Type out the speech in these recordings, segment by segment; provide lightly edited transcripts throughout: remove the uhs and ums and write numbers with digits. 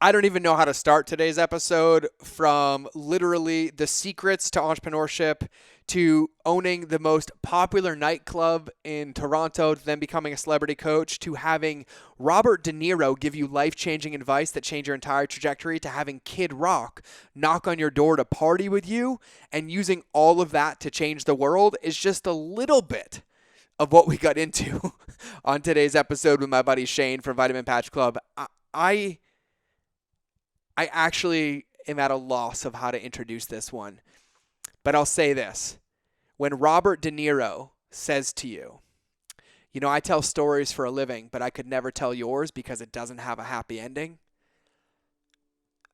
I don't even know how to start today's episode, from literally the secrets to entrepreneurship to owning the most popular nightclub in Toronto to then becoming a celebrity coach to having Robert DeNiro give you life-changing advice that changed your entire trajectory to having Kid Rock knock on your door to party with you and using all of that to change the world is just a little bit of what we got into on today's episode with my buddy Shane from Vitamin Patch Club. I actually am at a loss of how to introduce this one. But I'll say this. When Robert De Niro says to you, you know, I tell stories for a living, but I could never tell yours because it doesn't have a happy ending.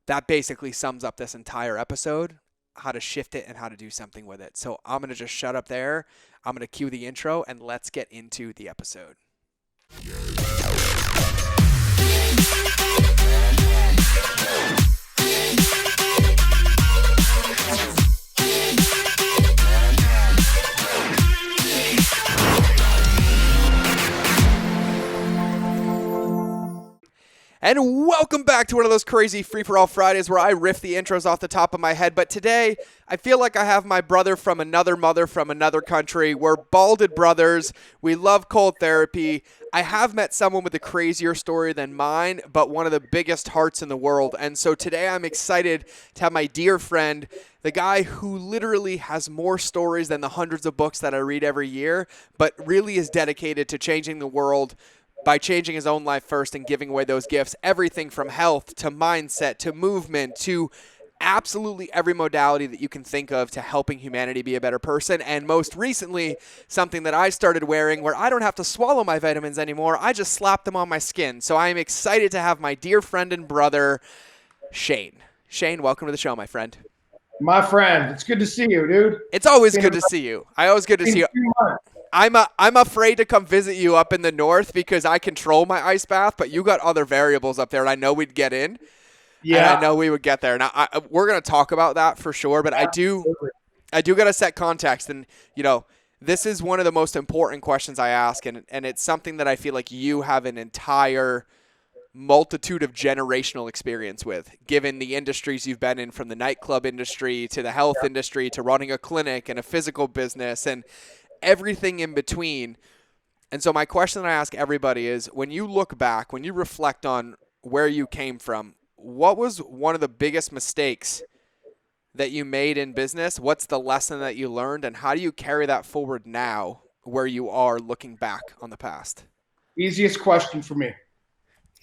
That basically sums up this entire episode, how to shift it and how to do something with it. So I'm going to just shut up there. I'm going to cue the intro and let's get into the episode. And welcome back to one of those crazy free-for-all Fridays where I riff the intros off the top of my head. But today, I feel like I have my brother from another mother from another country. We're balded brothers. We love cold therapy. I have met someone with a crazier story than mine, but one of the biggest hearts in the world. And so today I'm excited to have my dear friend, the guy who literally has more stories than the hundreds of books that I read every year, but really is dedicated to changing the world by changing his own life first and giving away those gifts. Everything from health to mindset to movement to absolutely every modality that you can think of to helping humanity be a better person. And most recently, something that I started wearing where I don't have to swallow my vitamins anymore. I just slap them on my skin. So I am excited to have my dear friend and brother, Shane. Shane, welcome to the show, my friend. My friend, it's good to see you, dude. It's always good to see you. Good to see you. I'm afraid to come visit you up in the north because I control my ice bath, but you got other variables up there, and I know we'd get in. Yeah, and I know we would get there. Now we're gonna talk about that for sure, but Absolutely. I do gotta set context, and you know this is one of the most important questions I ask, and it's something that I feel like you have an entire multitude of generational experience with, given the industries you've been in, from the nightclub industry to the health industry to running a clinic and a physical business and everything in between. And so my question that I ask everybody is, when you look back, when you reflect on where you came from, what was one of the biggest mistakes that you made in business? What's the lesson that you learned, and how do you carry that forward now where you are looking back on the past? Easiest question for me.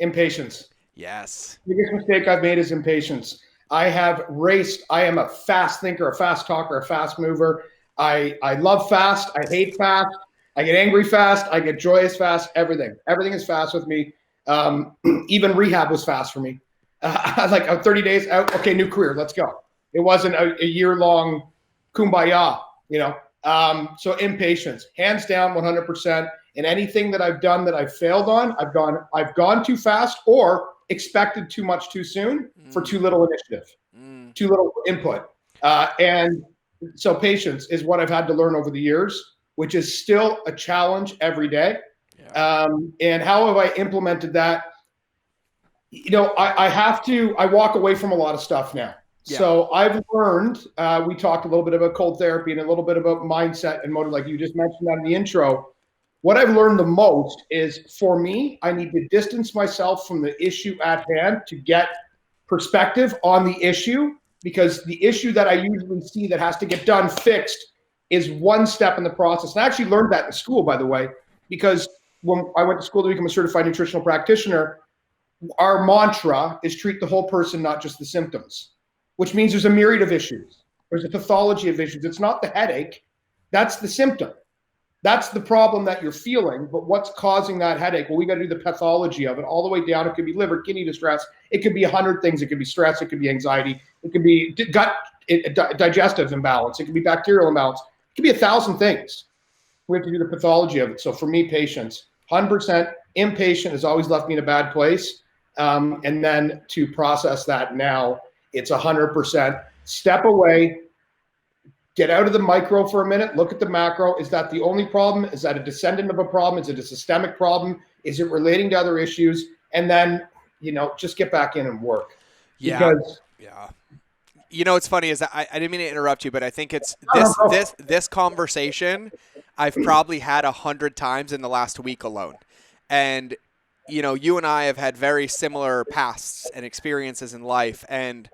Impatience. Yes. The biggest mistake I've made is impatience. I am a fast thinker, a fast talker, a fast mover. I love fast. I hate fast. I get angry fast. I get joyous fast. Everything is fast with me. Even rehab was fast for me. Like 30 days out. Okay, new career. Let's go. It wasn't a year-long kumbaya, you know. So impatience, hands down, 100%. And anything that I've done that I've failed on, I've gone too fast or expected too much too soon for too little initiative, too little input. And so patience is what I've had to learn over the years, which is still a challenge every day. Yeah. And how have I implemented that? You know, I walk away from a lot of stuff now. Yeah. So I've learned, we talked a little bit about cold therapy and a little bit about mindset and motive, like you just mentioned that in the intro. What I've learned the most is, for me, I need to distance myself from the issue at hand to get perspective on the issue, because the issue that I usually see that has to get done, fixed, is one step in the process. And I actually learned that in school, by the way, because when I went to school to become a certified nutritional practitioner, our mantra is treat the whole person, not just the symptoms, which means there's a myriad of issues. There's a pathology of issues. It's not the headache. That's the symptom. That's the problem that you're feeling, but what's causing that headache? Well, we got to do the pathology of it all the way down. It could be liver, kidney distress. It could be 100 things. It could be stress. It could be anxiety. It could be gut, digestive imbalance. It could be bacterial imbalance. It could be 1,000 things. We have to do the pathology of it. So for me, patience, 100%. Impatient has always left me in a bad place. And then to process that now, it's 100%. Step away. Get out of the micro for a minute. Look at the macro. Is that the only problem? Is that a descendant of a problem? Is it a systemic problem? Is it relating to other issues? And then just get back in and work. Yeah. Because Yeah. What's funny is I didn't mean to interrupt you, but I think it's no, no, no. this conversation I've probably had 100 times in the last week alone. And, you and I have had very similar pasts and experiences in life. And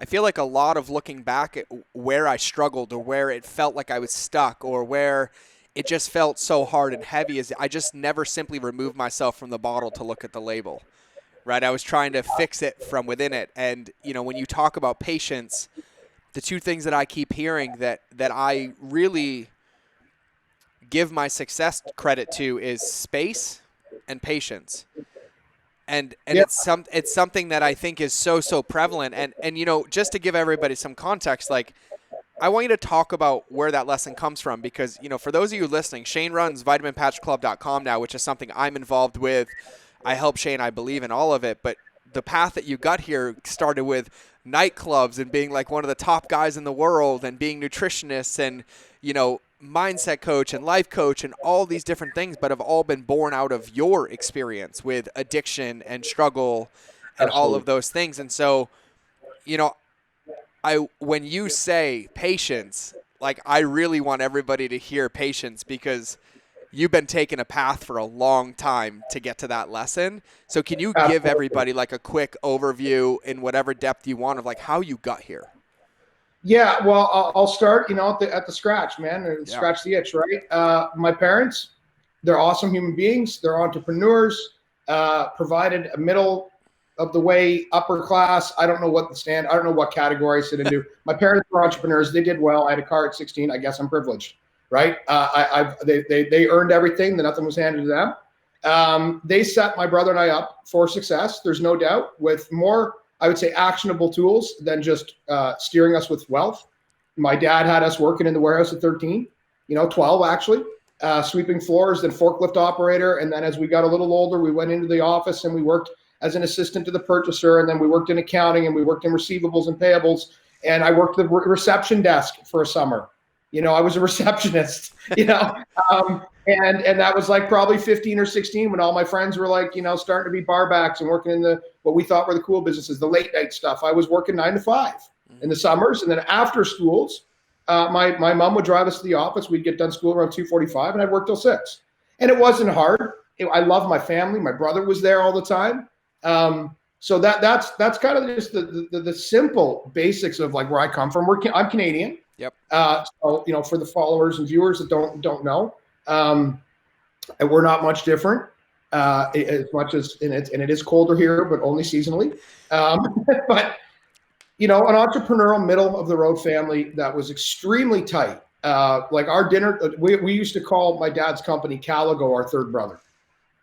I feel like a lot of looking back at where I struggled or where it felt like I was stuck or where it just felt so hard and heavy is I just never simply removed myself from the bottle to look at the label. Right? I was trying to fix it from within it. And, when you talk about patience, the two things that I keep hearing that I really give my success credit to is space and patience. And Yeah. it's something that I think is so prevalent. And just to give everybody some context, like I want you to talk about where that lesson comes from because, for those of you listening, Shane runs vitaminpatchclub.com now, which is something I'm involved with. I help Shane, I believe in all of it, but the path that you got here started with nightclubs and being like one of the top guys in the world and being nutritionists and, mindset coach and life coach and all these different things, but have all been born out of your experience with addiction and struggle and all of those things. And so, when you say patience, like I really want everybody to hear patience because you've been taking a path for a long time to get to that lesson. So can you give everybody like a quick overview in whatever depth you want of like how you got here? Yeah, well, I'll start, at the scratch, man, and scratch the itch, right? My parents, they're awesome human beings. They're entrepreneurs, provided a middle of the way, upper class. I don't know what category I sit into. My parents were entrepreneurs. They did well. I had a car at 16. I guess I'm privileged, right? They earned everything. Nothing was handed to them. They set my brother and I up for success. There's no doubt with more, I would say, actionable tools than just steering us with wealth. My dad had us working in the warehouse at 13, 12 actually, sweeping floors, then forklift operator. And then as we got a little older, we went into the office and we worked as an assistant to the purchaser. And then we worked in accounting and we worked in receivables and payables. And I worked the reception desk for a summer. I was a receptionist, and that was like probably 15 or 16 when all my friends were like, starting to be bar backs and working in what we thought were the cool businesses, the late night stuff. I was working 9 to 5 in the summers. And then after schools, my mom would drive us to the office. We'd get done school around 2:45 and I'd work till 6. And it wasn't hard. I love my family. My brother was there all the time. So that's kind of just the simple basics of like where I come from. I'm Canadian. Yep. So, for the followers and viewers that don't know, we're not much different, as much as, and it is colder here, but only seasonally. But, an entrepreneurial middle of the road family that was extremely tight. Like our dinner, we used to call my dad's company Caligo, our third brother,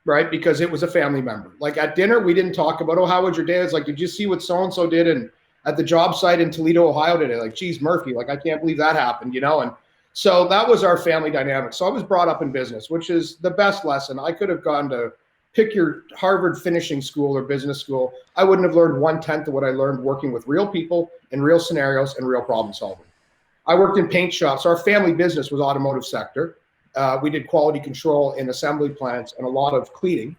right? Because it was a family member. Like at dinner, we didn't talk about, how was your day? It's like, did you see what so-and-so did? And at the job site in Toledo, Ohio today, like, geez, Murphy, like, I can't believe that happened, And so that was our family dynamic. So I was brought up in business, which is the best lesson. I could have gone to pick your Harvard finishing school or business school. I wouldn't have learned 1/10 of what I learned working with real people in real scenarios and real problem solving. I worked in paint shops. Our family business was automotive sector. We did quality control in assembly plants and a lot of cleaning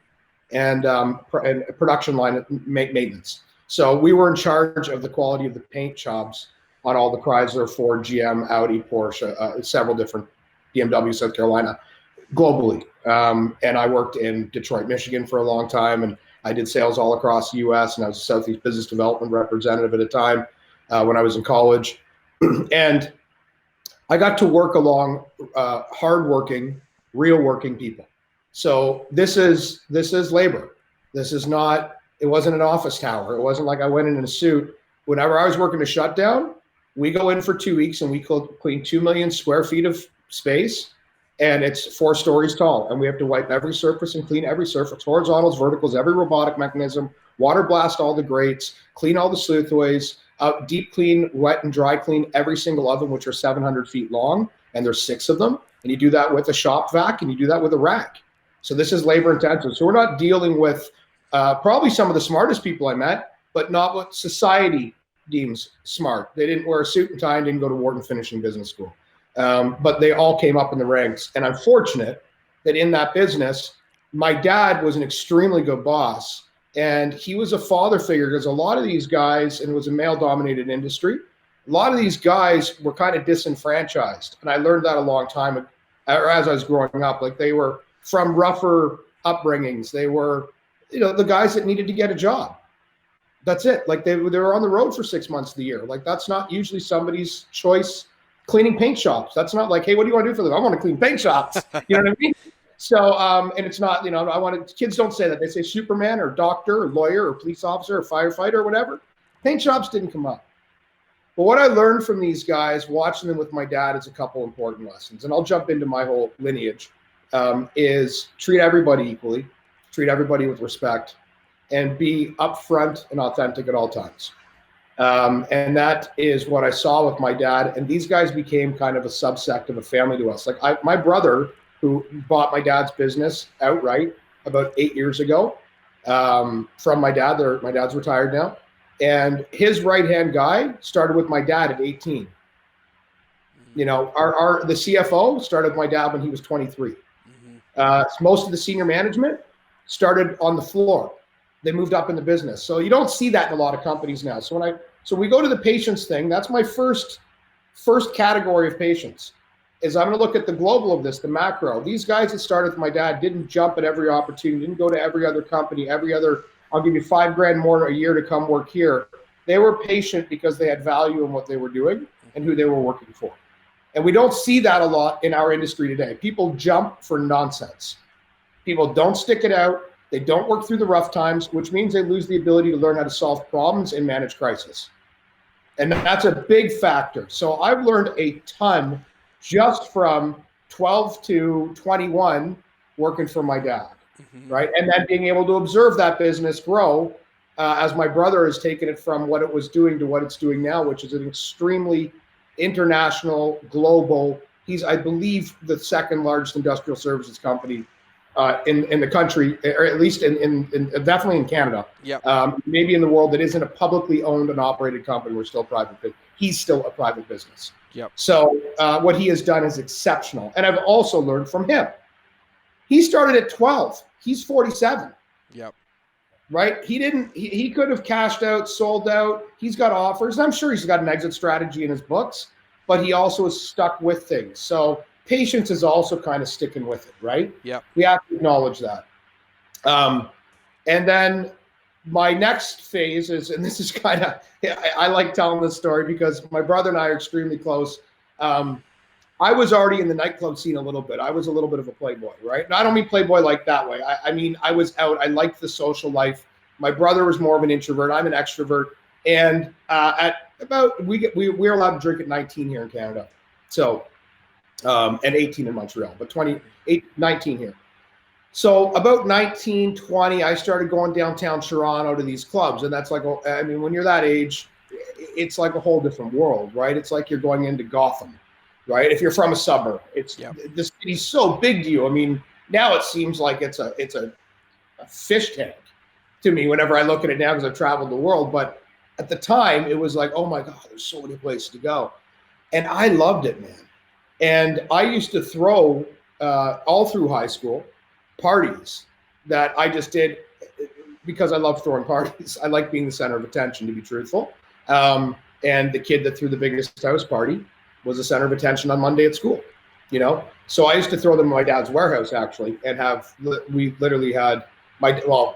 and production line maintenance. So we were in charge of the quality of the paint jobs on all the Chrysler, Ford, GM, Audi, Porsche, several different BMW, South Carolina, globally. And I worked in Detroit, Michigan for a long time. And I did sales all across the U.S. And I was a Southeast business development representative at a time when I was in college. And I got to work along hardworking, real working people. So this is labor. This is not, it wasn't an office tower. It wasn't like I went in a suit. Whenever I was working a shutdown, we go in for 2 weeks and we clean 2 million square feet of space. And it's 4 stories tall. And we have to wipe every surface and clean every surface, horizontals, verticals, every robotic mechanism, water blast all the grates, clean all the sleuthways, deep clean, wet and dry clean every single oven, which are 700 feet long. And there's 6 of them. And you do that with a shop vac and you do that with a rack. So this is labor intensive. So we're not dealing with probably some of the smartest people I met, but not what society deems smart. They didn't wear a suit and tie and didn't go to Wharton Finishing Business School. But they all came up in the ranks. And I'm fortunate that in that business, my dad was an extremely good boss And he was a father figure because a lot of these guys, and it was a male-dominated industry, a lot of these guys were kind of disenfranchised. And I learned that a long time ago, or as I was growing up. Like, they were from rougher upbringings. They were, the guys that needed to get a job. That's it. Like, they were on the road for 6 months of the year. Like, that's not usually somebody's choice. Cleaning paint shops. That's not like, hey, what do you want to do for them? I want to clean paint shops. You know what I mean? So, and it's not, kids don't say that. They say Superman or doctor or lawyer or police officer or firefighter or whatever. Paint shops didn't come up. But what I learned from these guys, watching them with my dad, is a couple important lessons. And I'll jump into my whole lineage, is treat everybody equally, treat everybody with respect, and be upfront and authentic at all times. And that is what I saw with my dad. And these guys became kind of a subsect of a family to us. Like, my brother, who bought my dad's business outright about 8 years ago, from my dad. My dad's retired now. And his right-hand guy started with my dad at 18. The CFO started with my dad when he was 23. Most of the senior management started on the floor. They moved up in the business. So you don't see that in a lot of companies now. So we go to the patience thing. That's my first category of patience, is I'm going to look at the global of this, the macro. These guys that started with my dad didn't jump at every opportunity, didn't go to every other company, I'll give you $5,000 more a year to come work here. They were patient because they had value in what they were doing and who they were working for. And we don't see that a lot in our industry today. People jump for nonsense. People don't stick it out. They don't work through the rough times, which means they lose the ability to learn how to solve problems and manage crisis. And that's a big factor. So I've learned a ton just from 12 to 21 working for my dad, right? And then being able to observe that business grow as my brother has taken it from what it was doing to what it's doing now, which is an extremely international, global. He's, I believe, the second largest industrial services company in the country, or at least in definitely in Canada. Yep. Maybe in the world that isn't a publicly owned and operated company. We're still private, but he's still a private business. Yep. So what he has done is exceptional. And I've also learned from him. He started at 12. He's 47. Yep. Right? He could have cashed out, sold out. He's got offers. I'm sure he's got an exit strategy in his books, but he also is stuck with things. So patience is also kind of sticking with it, right? Yep. We have to acknowledge that. And then my next phase is, and this is kind of, I like telling this story because my brother and I are extremely close. I was already in the nightclub scene a little bit. I was a little bit of a playboy, right? And I don't mean playboy like that way. I mean, I was out. I liked the social life. My brother was more of an introvert. I'm an extrovert. And at about, we're allowed to drink at 19 here in Canada. So, and 18 in Montreal, but 19 here. So about 19, 20, I started going downtown Toronto to these clubs. And that's like, I mean, when you're that age, it's like a whole different world, right? It's like you're going into Gotham. Right? If you're from a suburb, the city's so big to you. I mean, now it seems like it's a fish tank to me whenever I look at it now because I've traveled the world. But at the time, it was like, oh my God, there's so many places to go. And I loved it, man. And I used to throw, all through high school, parties that I just did because I love throwing parties. I like being the center of attention, to be truthful. And the kid that threw the biggest house party was the center of attention on Monday at school, So I used to throw them in my dad's warehouse, actually, and we literally had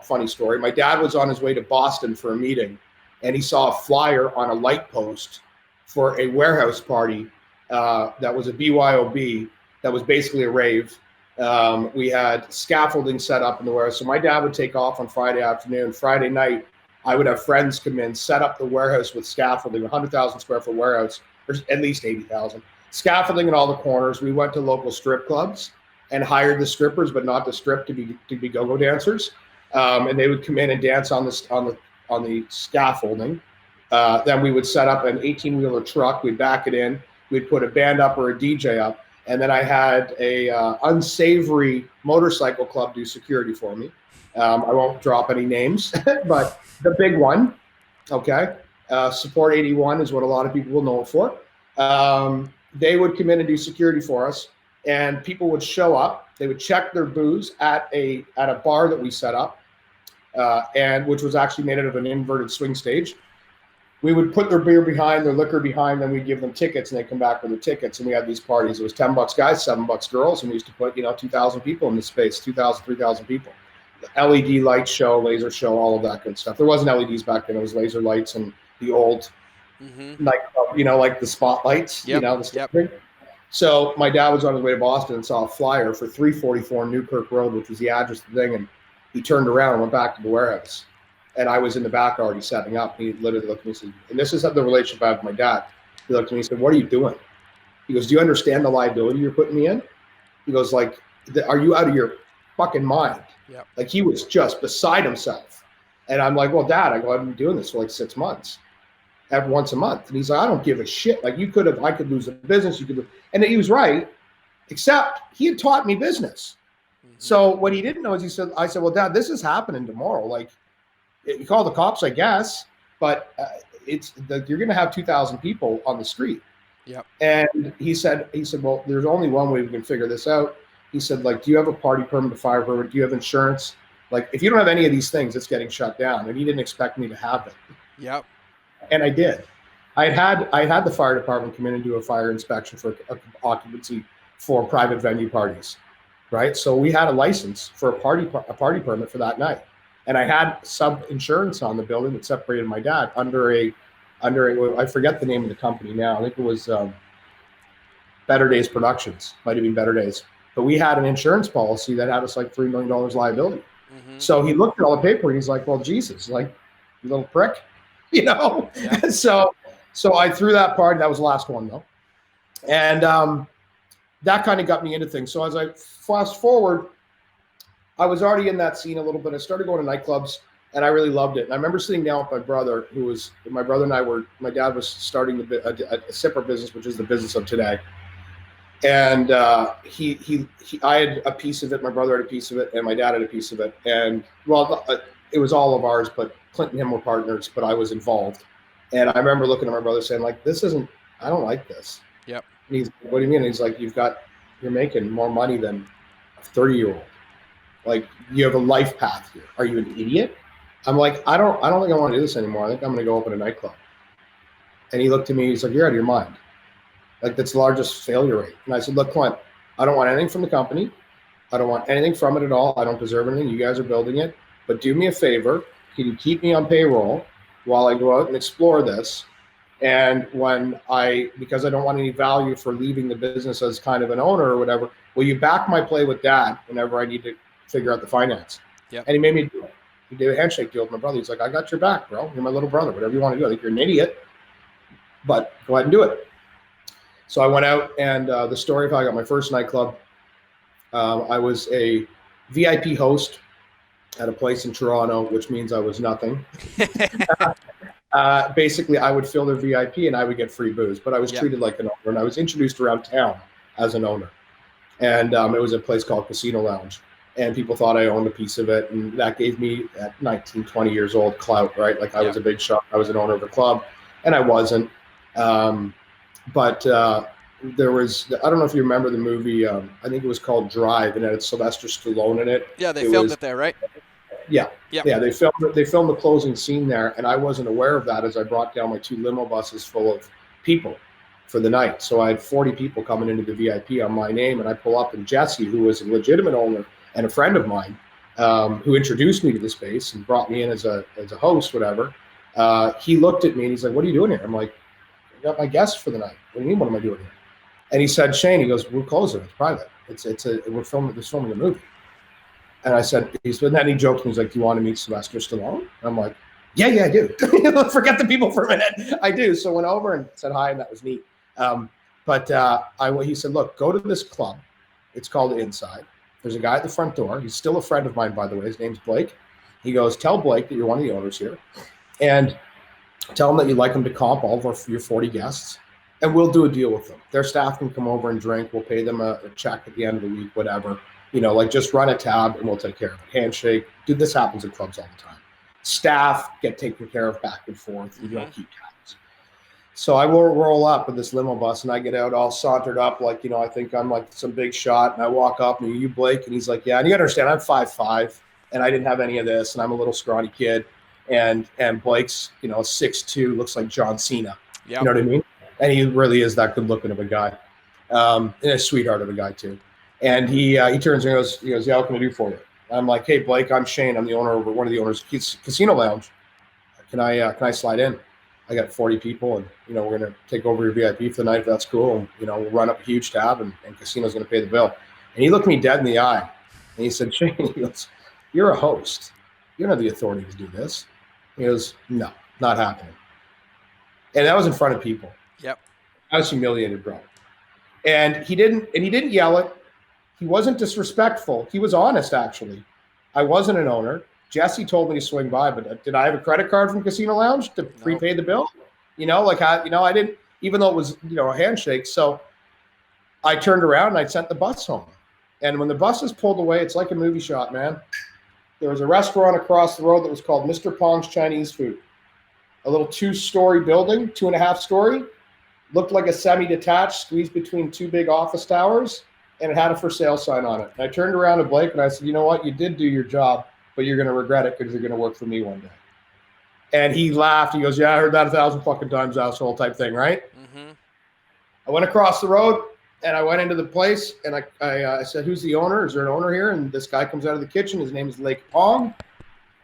funny story. My dad was on his way to Boston for a meeting, and he saw a flyer on a light post for a warehouse party that was a BYOB, that was basically a rave. We had scaffolding set up in the warehouse. So my dad would take off on Friday afternoon. Friday night, I would have friends come in, set up the warehouse with scaffolding, 100,000 square foot warehouse. There's at least 80,000. Scaffolding in all the corners. We went to local strip clubs and hired the strippers, but not to strip, to be go-go dancers. And they would come in and dance on the scaffolding. Then we would set up an 18-wheeler truck. We'd back it in. We'd put a band up or a DJ up. And then I had a unsavory motorcycle club do security for me. I won't drop any names, but the big one, okay? Support 81 is what a lot of people will know it for. They would come in and do security for us, and people would show up. They would check their booze at a bar that we set up. and which was actually made out of an inverted swing stage. We would put their beer behind, their liquor behind, then we'd give them tickets, and they'd come back with the tickets. And we had these parties. It was $10 guys, $7 girls, and we used to put 2,000 people in the space, 2,000, 3,000 people. The LED light show, laser show, all of that good stuff. There wasn't LEDs back then. It was laser lights and the old nightclub, like the spotlights, the stuff. So my dad was on his way to Boston and saw a flyer for 344 Newkirk Road, which was the address of the thing, and he turned around and went back to the warehouse. And I was in the back already setting up. He literally looked at me and said, and this is the relationship I have with my dad. He looked at me and said, "What are you doing?" He goes, "Do you understand the liability you're putting me in?" He goes, "Like, are you out of your fucking mind?" Yep. Like, he was just beside himself. And I'm like, "Well, Dad," I go, "I've been doing this for like 6 months, every once a month." And he's like, "I don't give a shit. Like, I could lose the business. You could," and he was right, except he had taught me business. So what he didn't know is I said, "Well, Dad, this is happening tomorrow. Like, you call the cops, I guess, but you're going to have 2,000 people on the street." Yep. And he said, "Well, there's only one way we can figure this out." He said, "Like, do you have a party permit, a fire permit? Do you have insurance? Like, if you don't have any of these things, it's getting shut down." And he didn't expect me to have it. Yep. And I did. I had the fire department come in and do a fire inspection for occupancy for private venue parties, right? So we had a license for a party permit for that night. And I had sub-insurance on the building that separated my dad under a, I forget the name of the company now. I think it was Better Days Productions. Might have been Better Days. But we had an insurance policy that had us like $3 million liability. So he looked at all the paper and he's like, "Well, Jesus, like, you little prick," Yeah. So I threw that party. That was the last one, though. And that kind of got me into things. So as I fast forward, I was already in that scene a little bit. I started going to nightclubs, and I really loved it. And I remember sitting down with my brother, my dad was starting a separate business, which is the business of today. And I had a piece of it, my brother had a piece of it, and my dad had a piece of it. And, well, it was all of ours, but Clint and him were partners, but I was involved. And I remember looking at my brother saying, like, I don't like this. Yep. And he's, "What do you mean?" And he's like, "You're making more money than a 30-year-old. Like, you have a life path here. Are you an idiot?" I'm like, I don't think I want to do this anymore. I think I'm going to go open a nightclub." And he looked at me, he's like, "You're out of your mind. Like, that's the largest failure rate." And I said, "Look, Clint, I don't want anything from the company. I don't want anything from it at all. I don't deserve anything. You guys are building it. But do me a favor. Can you keep me on payroll while I go out and explore this? And because I don't want any value for leaving the business as kind of an owner or whatever, will you back my play with Dad whenever I need to figure out the finance?" Yep. And he made me do it. He did a handshake deal with my brother. He's like, "I got your back, bro. You're my little brother. Whatever you want to do. I think you're an idiot, but go ahead and do it." So I went out, and the story of how I got my first nightclub, I was a VIP host at a place in Toronto, which means I was nothing. Basically, I would fill their VIP and I would get free booze, but I was treated like an owner, and I was introduced around town as an owner. And it was a place called Casino Lounge, and people thought I owned a piece of it, and that gave me, at 19, 20 years old, clout, right? Like, I was a big shot. I was an owner of a club, and I wasn't. But there was, I don't know if you remember the movie, I think it was called Drive, and it had Sylvester Stallone in it. Yeah, they filmed it there, right? Yeah. They filmed the closing scene there, and I wasn't aware of that as I brought down my 2 limo buses full of people for the night. So I had 40 people coming into the VIP on my name, and I pull up, and Jesse, who was a legitimate owner and a friend of mine, who introduced me to the space and brought me in as a host, whatever, he looked at me and he's like, "What are you doing here?" I'm like, "I got my guests for the night." "What do you mean, what am I doing here?" And he said, "Shane," he goes, "we're closing. It's private. We're filming a movie." And I said, and then he joked, and he's like, "Do you want to meet Sylvester Stallone?" And I'm like, yeah, I do. Forget the people for a minute. I do. So I went over and said hi, and that was neat. He said, "Look, go to this club. It's called Inside. There's a guy at the front door. He's still a friend of mine, by the way. His name's Blake." He goes, "Tell Blake that you're one of the owners here, and tell him that you'd like him to comp all of your 40 guests, and we'll do a deal with them. Their staff can come over and drink. We'll pay them a check at the end of the week, whatever. Like, just run a tab and we'll take care of it. Handshake." Dude, this happens at clubs all the time. Staff get taken care of back and forth. You don't keep tabs. So I will roll up with this limo bus, and I get out all sauntered up, like, I think I'm like some big shot. And I walk up, and, "You Blake?" And he's like, "Yeah." And you understand, I'm 5'5", and I didn't have any of this, and I'm a little scrawny kid, and Blake's 6'2", looks like John Cena. Yep. You know what I mean? And he really is that good looking of a guy, and a sweetheart of a guy too. And he turns and he goes, yeah, what can I do for you? And I'm like, hey Blake, I'm Shane. I'm the owner of one of the owners of Casino Lounge. Can I slide in? I got 40 people, and we're gonna take over your VIP for the night if that's cool. And we'll run up a huge tab, and Casino's gonna pay the bill. And he looked me dead in the eye, and he said, Shane, he goes, you're a host. You don't have the authority to do this. He goes, no, not happening. And that was in front of people. Yep. I was humiliated, bro. And he didn't yell it. He wasn't disrespectful. He was honest, actually. I wasn't an owner. Jesse told me to swing by, but did I have a credit card from Casino Lounge to prepay the bill? I didn't, even though it was, a handshake. So I turned around and I sent the bus home. And when the buses pulled away, it's like a movie shot, man. There was a restaurant across the road that was called Mr. Pong's Chinese Food. A little 2-story building, 2.5-story, looked like a semi-detached squeezed between 2 big office towers, and it had a for sale sign on it. And I turned around to Blake and I said, you know what? You did do your job, but you're going to regret it because you're going to work for me one day. And he laughed. He goes, yeah, I heard that 1,000 fucking times, asshole type thing, right? Mm-hmm. I went across the road and I went into the place and I said, who's the owner? Is there an owner here? And this guy comes out of the kitchen. His name is Lake Pong.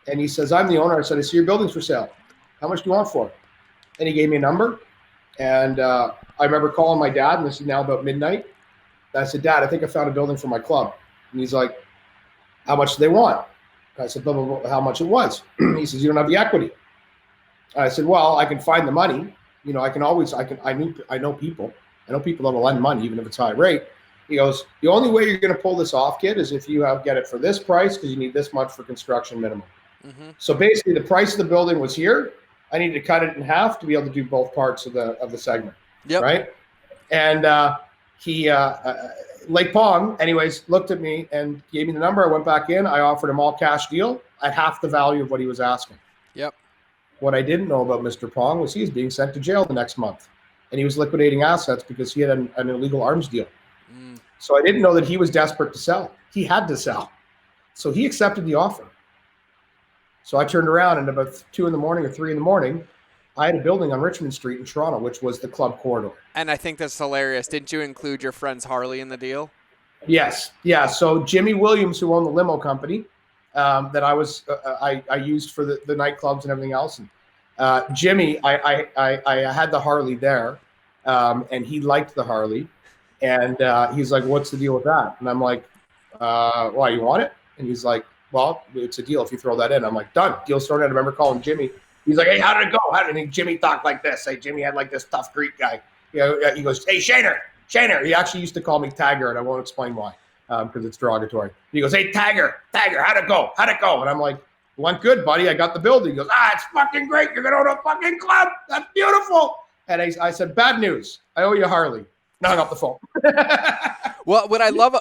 And he says, I'm the owner. I said, I see your building's for sale. How much do you want for it? And he gave me a number. And I remember calling my dad, and this is now about midnight. I said, Dad, I think I found a building for my club. And he's like, how much do they want? I said, blah, blah, blah, how much it was. He says, you don't have the equity. I said, well, I can find the money. I know people. I know people that will lend money, even if it's high rate. He goes, the only way you're going to pull this off, kid, is if you get it for this price, because you need this much for construction minimum. Mm-hmm. So basically the price of the building was here. I needed to cut it in half to be able to do both parts of the segment. Yep. Right. And Lake Pong, anyways, looked at me and gave me the number. I went back in. I offered him all cash deal at half the value of what he was asking. Yep. What I didn't know about Mr. Pong was he was being sent to jail the next month, and he was liquidating assets because he had an illegal arms deal. Mm. So I didn't know that he was desperate to sell. He had to sell. So he accepted the offer. So I turned around, and about 2 in the morning or 3 in the morning, I had a building on Richmond Street in Toronto, which was the club corridor. And I think that's hilarious. Didn't you include your friend's Harley in the deal? Yes. Yeah. So Jimmy Williams, who owned the limo company that I used for the nightclubs and everything else. And Jimmy, I had the Harley there, and he liked the Harley. And he's like, what's the deal with that? And I'm like, why, you want it? And he's like, well, it's a deal if you throw that in. I'm like, done. Deal started. I remember calling Jimmy. He's like, hey, how did it go? And Jimmy talked like this. Hey, Jimmy had like this tough Greek guy. He goes, hey, Shaner. He actually used to call me Tagger, and I won't explain why, because it's derogatory. He goes, hey, Tagger, how'd it go? And I'm like, went good, buddy. I got the building. He goes, it's fucking great. You're going to own a fucking club. That's beautiful. And I said, bad news. I owe you a Harley. Now I got the phone. Well, what I love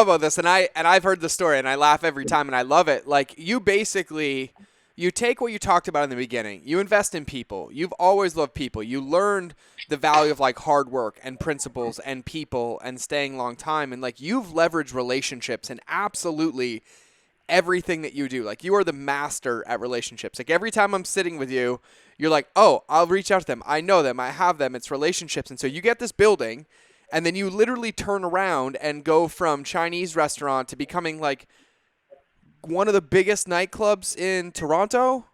about this, and I've heard the story, and I laugh every time, and I love it. Like, you take what you talked about in the beginning. You invest in people. You've always loved people. You learned the value of like hard work and principles and people and staying long time, and like you've leveraged relationships in absolutely everything that you do. Like, you are the master at relationships. Like, every time I'm sitting with you, you're like, oh, I'll reach out to them. I know them. I have them. It's relationships. And so you get this building, and then you literally turn around and go from Chinese restaurant to becoming like one of the biggest nightclubs in Toronto.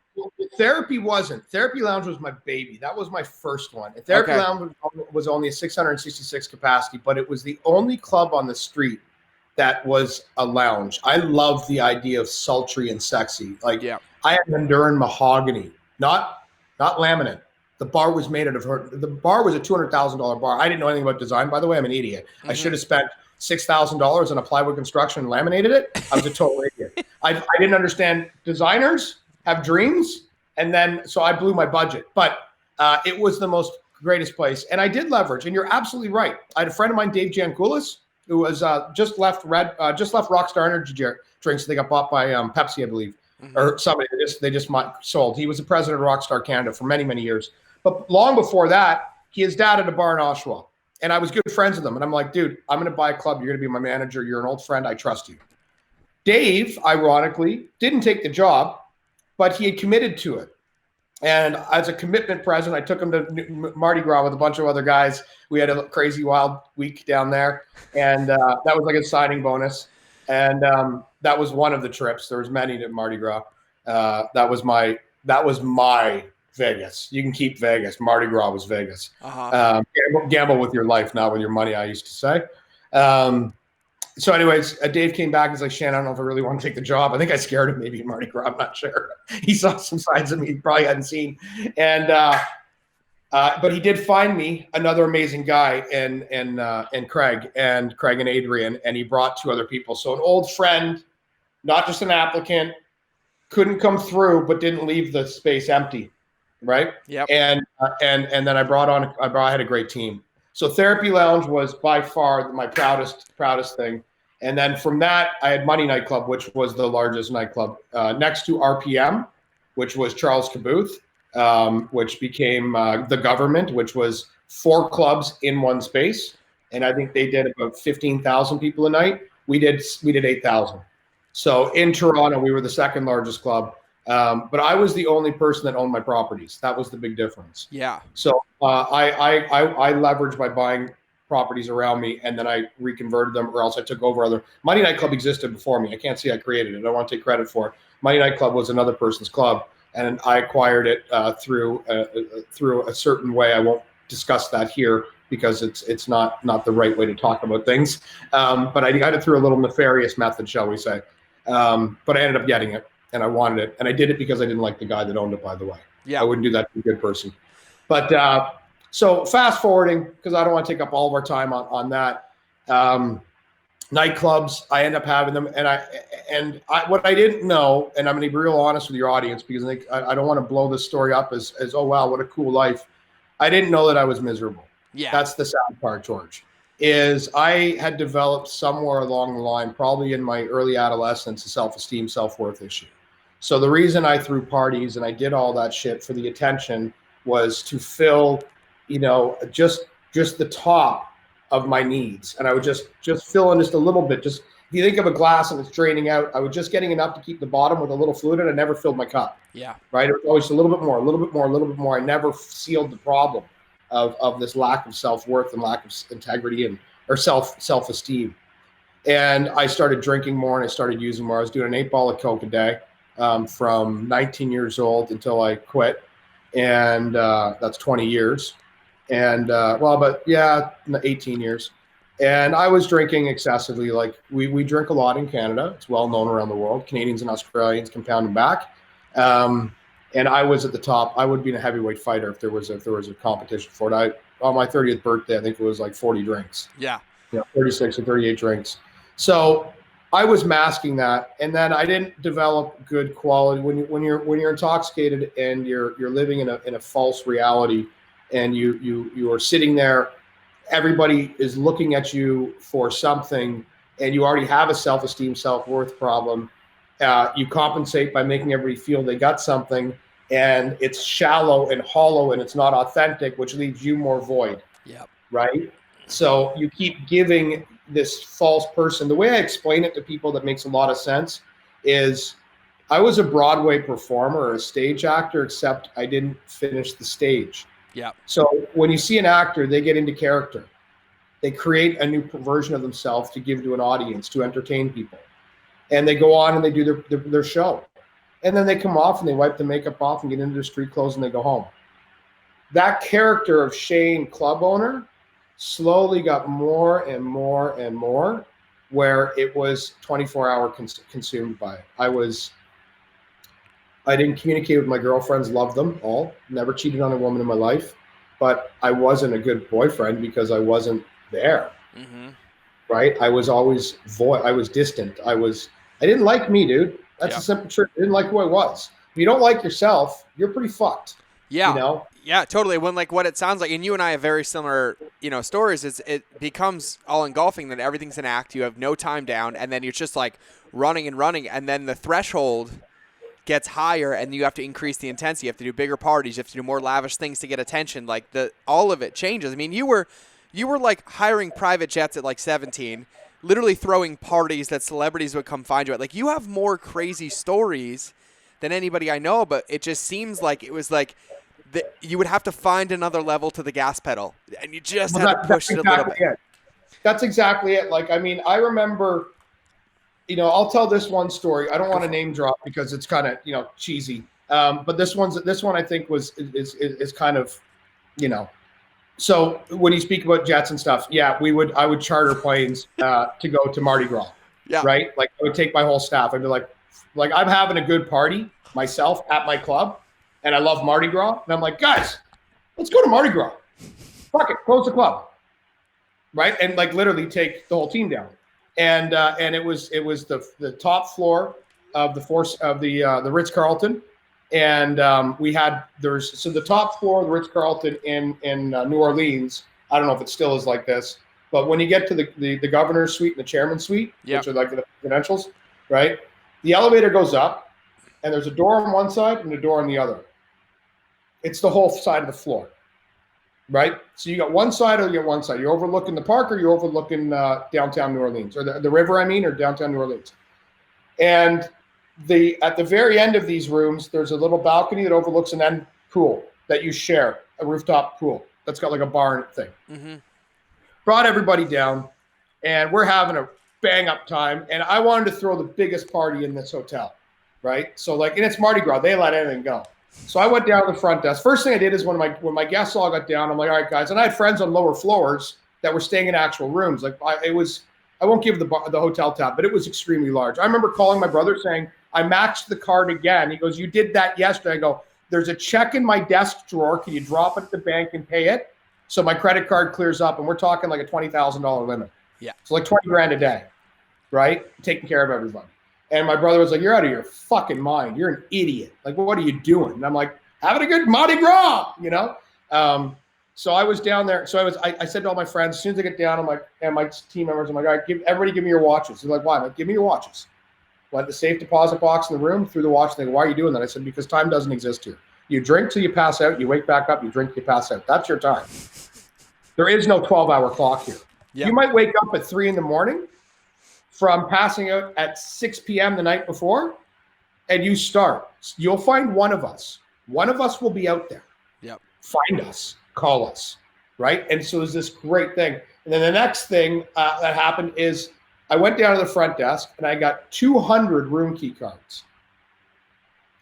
Therapy wasn't. Therapy Lounge was my baby. That was my first one. And Therapy Lounge was only a 666 capacity, but it was the only club on the street that was a lounge. I love the idea of sultry and sexy. Like, I had Honduran mahogany, not laminate. The bar was made out of her. The bar was a $200,000 bar. I didn't know anything about design, by the way. I'm an idiot. Mm-hmm. I should have spent $6,000 on a plywood construction and laminated it. I was a total idiot. I didn't understand designers have dreams, and then so I blew my budget. But it was the most greatest place, and I did leverage. And you're absolutely right. I had a friend of mine, Dave Jankoulis, who was just left Rockstar Energy drinks. They got bought by Pepsi, I believe, or somebody. They just sold. He was the president of Rockstar Canada for many, many years. But long before that, his dad had a bar in Oshawa, and I was good friends with him. And I'm like, dude, I'm going to buy a club. You're going to be my manager. You're an old friend. I trust you. Dave, ironically, didn't take the job, but he had committed to it. And as a commitment present, I took him to Mardi Gras with a bunch of other guys. We had a crazy wild week down there, and that was like a signing bonus. And that was one of the trips. There was many to Mardi Gras. That was my Vegas. You can keep Vegas. Mardi Gras was Vegas. Gamble with your life, not with your money, I used to say. So anyways, Dave came back and was like, Shan, I don't know if I really want to take the job. I think I scared him maybe in Mardi Gras. I'm not sure. He saw some sides of me he probably hadn't seen. And but he did find me another amazing guy and Craig and Adrian, and he brought 2 other people. So an old friend, not just an applicant, couldn't come through, but didn't leave the space empty. Right. Yep. And then I had a great team. So Therapy Lounge was by far my proudest thing. And then from that, I had Money Nightclub, which was the largest nightclub, next to RPM, which was Charles Caboth, which became The Government, which was 4 clubs in one space. And I think they did about 15,000 people a night. We did 8,000. So in Toronto, we were the 2nd largest club. But I was the only person that owned my properties. That was the big difference. Yeah. So I leveraged by buying properties around me, and then I reconverted them, or else I took over other. Money Nightclub existed before me. I can't say I created it. I don't want to take credit for it. Money Nightclub was another person's club, and I acquired it through a certain way. I won't discuss that here because it's not the right way to talk about things. But I got it through a little nefarious method, shall we say. But I ended up getting it, and I wanted it, and I did it because I didn't like the guy that owned it, by the way. Yeah. I wouldn't do that to a good person. But so fast forwarding, because I don't want to take up all of our time on that. Nightclubs, I end up having them, and what I didn't know, and I'm going to be real honest with your audience, because I don't want to blow this story up as oh wow, what a cool life. I didn't know that I was miserable. Yeah, that's the sad part, George. Is I had developed somewhere along the line, probably in my early adolescence, a self-esteem, self-worth issue. So the reason I threw parties and I did all that shit for the attention was to fill, just the top of my needs. And I would just fill in just a little bit. Just if you think of a glass and it's draining out, I was just getting enough to keep the bottom with a little fluid, and I never filled my cup. Yeah. Right. It was always a little bit more, a little bit more, a little bit more. I never sealed the problem of this lack of self-worth and lack of integrity or self-esteem. And I started drinking more and I started using more. I was doing an 8-ball of Coke a day from 19 years old until I quit. And that's 20 years. And 18 years. And I was drinking excessively. Like we drink a lot in Canada. It's well known around the world. Canadians and Australians compounding back. And I was at the top. I would be a heavyweight fighter if there was a competition for it. On my 30th birthday, I think it was like 40 drinks. Yeah. 36 or 38 drinks. So I was masking that, and then I didn't develop good quality. When you're intoxicated and you're living in a false reality, and you are sitting there, everybody is looking at you for something, and you already have a self-esteem, self-worth problem. You compensate by making everybody feel they got something, and it's shallow and hollow, and it's not authentic, which leaves you more void. Yep. Right. So you keep giving this false person. The way I explain it to people that makes a lot of sense is I was a Broadway performer or a stage actor, except I didn't finish the stage. Yeah. So when you see an actor, they get into character. They create a new version of themselves to give to an audience, to entertain people. And they go on and they do their show. And then they come off and they wipe the makeup off and get into their street clothes and they go home. That character of Shane, club owner, slowly got more and more and more, where it was 24-hour consumed by it. I didn't communicate with my girlfriends, loved them all, never cheated on a woman in my life, but I wasn't a good boyfriend because I wasn't there. Mm-hmm. Right? I was always void. I was distant. I didn't like me, dude. That's a simple truth. I didn't like who I was. If you don't like yourself, you're pretty fucked. Yeah. Yeah, totally. When what it sounds like, and you and I have very similar, stories, is it becomes all engulfing that everything's an act. You have no time down, and then you're just like running and running, and then the threshold gets higher, and you have to increase the intensity. You have to do bigger parties. You have to do more lavish things to get attention. Like all of it changes. I mean, you were like hiring private jets at like 17, literally throwing parties that celebrities would come find you at. Like, you have more crazy stories than anybody I know, but it just seems like it was like you would have to find another level to the gas pedal, and you just had to push it a little bit. That's exactly it. Like, I mean, I remember, I'll tell this one story. I don't want to name drop because it's kind of, cheesy. But this one I think is kind of, so when you speak about jets and stuff, yeah, I would charter planes to go to Mardi Gras. Yeah. Right. Like, I would take my whole staff. I'd be like I'm having a good party myself at my club, and I love Mardi Gras. And I'm like, guys, let's go to Mardi Gras. Fuck it, close the club. Right. And like literally take the whole team down. And it was the top floor of the Ritz-Carlton. And so the top floor of the Ritz-Carlton in New Orleans, I don't know if it still is like this, but when you get to the governor's suite and the chairman's suite, which are like the credentials, right? The elevator goes up, and there's a door on one side and a door on the other. It's the whole side of the floor, right? So you got one side or you got one side. You're overlooking the park or you're overlooking downtown New Orleans, or the river, or downtown New Orleans. And at the very end of these rooms, there's a little balcony that overlooks an end pool that you share, a rooftop pool that's got like a bar thing. Mm-hmm. Brought everybody down, and we're having a bang up time. And I wanted to throw the biggest party in this hotel, right? So and it's Mardi Gras, they let anything go. So I went down to the front desk. First thing I did is when my guests all got down, I'm like, all right, guys. And I had friends on lower floors that were staying in actual rooms. Like I won't give the hotel tab, but it was extremely large. I remember calling my brother saying, I matched the card again. He goes, you did that yesterday. I go, there's a check in my desk drawer. Can you drop it at the bank and pay it? So my credit card clears up, and we're talking like a $20,000 limit. Yeah. So like 20 grand a day, right? Taking care of everybody. And my brother was like, you're out of your fucking mind. You're an idiot. Like, what are you doing? And I'm like, having a good Mardi Gras, So I was down there. So I said to all my friends, as soon as I get down, I'm like, and my team members, I'm like, all right, everybody give me your watches. They're like, why? I'm like, give me your watches. Went the safe deposit box in the room, threw the watch. They go, why are you doing that? I said, because time doesn't exist here. You drink till you pass out. You wake back up. You drink till you pass out. That's your time. There is no 12-hour clock here. Yep. You might wake up at 3 a.m. from passing out at 6 p.m. the night before, and you start. You'll find one of us. One of us will be out there. Yep. Find us. Call us. Right? And so it was this great thing. And then the next thing that happened is I went down to the front desk, and I got 200 room key cards.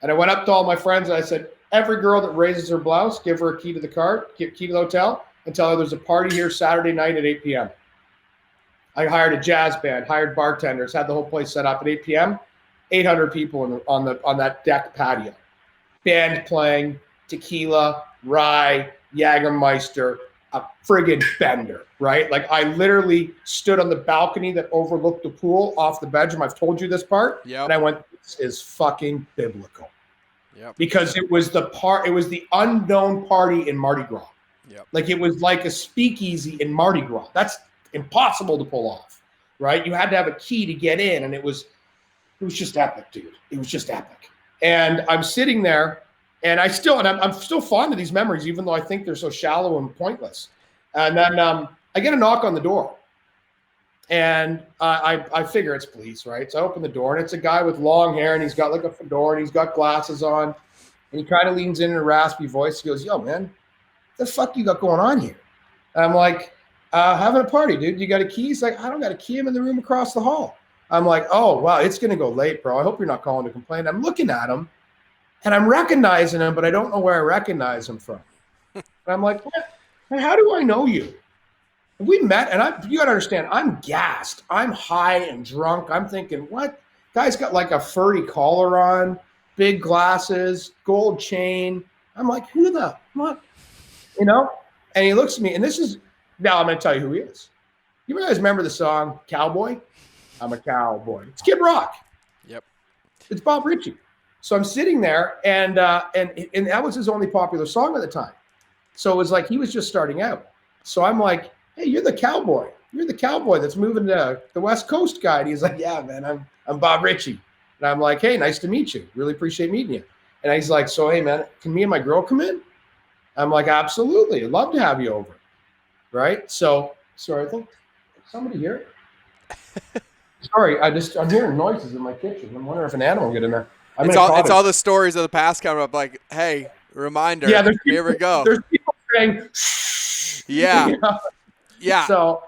And I went up to all my friends, and I said, every girl that raises her blouse, give her a key to the card, key to the hotel, and tell her there's a party here Saturday night at 8 p.m. I hired a jazz band, hired bartenders, had the whole place set up at 8 p.m. 800 people on that deck patio. Band playing, tequila, rye, Jägermeister, a friggin' bender, right? Like, I literally stood on the balcony that overlooked the pool off the bedroom. I've told you this part. Yep. And I went, this is fucking biblical. Yep. Because it was the unknown party in Mardi Gras. Yep. Like, it was like a speakeasy in Mardi Gras. That's impossible to pull off, right? You had to have a key to get in, and it was just epic, dude. It was just epic. And I'm sitting there, and I'm still fond of these memories, even though I think they're so shallow and pointless. And then I get a knock on the door, and I figure it's police, right? So I open the door, and it's a guy with long hair, and he's got like a fedora, and he's got glasses on, and he kind of leans in a raspy voice. He goes, yo, man, what the fuck you got going on here? And I'm like, having a party, dude. You got a key? He's like, I don't got a key. I'm in the room across the hall. I'm like, oh, wow, it's going to go late, bro. I hope you're not calling to complain. I'm looking at him, and I'm recognizing him, but I don't know where I recognize him from. And I'm like, how do I know you? We met, and you got to understand, I'm gassed. I'm high and drunk. I'm thinking, what? Guy's got like a furry collar on, big glasses, gold chain. I'm like, who the what? And he looks at me, and now I'm going to tell you who he is. You guys remember the song Cowboy? I'm a cowboy. It's Kid Rock. Yep. It's Bob Ritchie. So I'm sitting there, and that was his only popular song at the time. So it was like he was just starting out. So I'm like, hey, you're the cowboy. You're the cowboy that's moving to the West Coast guy. And he's like, yeah, man, I'm Bob Ritchie. And I'm like, hey, nice to meet you. Really appreciate meeting you. And he's like, so, hey, man, can me and my girl come in? I'm like, absolutely. I'd love to have you over. Right? So I think somebody here. Sorry, I'm hearing noises in my kitchen. I'm wondering if an animal will get in there. It's all the stories of the past coming up. Like, hey, reminder. Yeah, Here we go. There's people saying, shh. Yeah. You know? Yeah. So,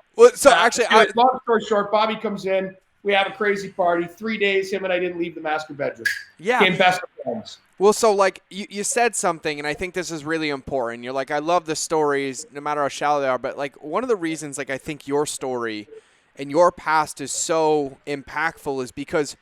actually, anyway, long story short, Bobby comes in. We have a crazy party. 3 days, him and I didn't leave the master bedroom. Yeah. Became best friends. Well, so like you said something, and I think this is really important. You're like, I love the stories, no matter how shallow they are. But like one of the reasons, like I think your story and your past is so impactful is because,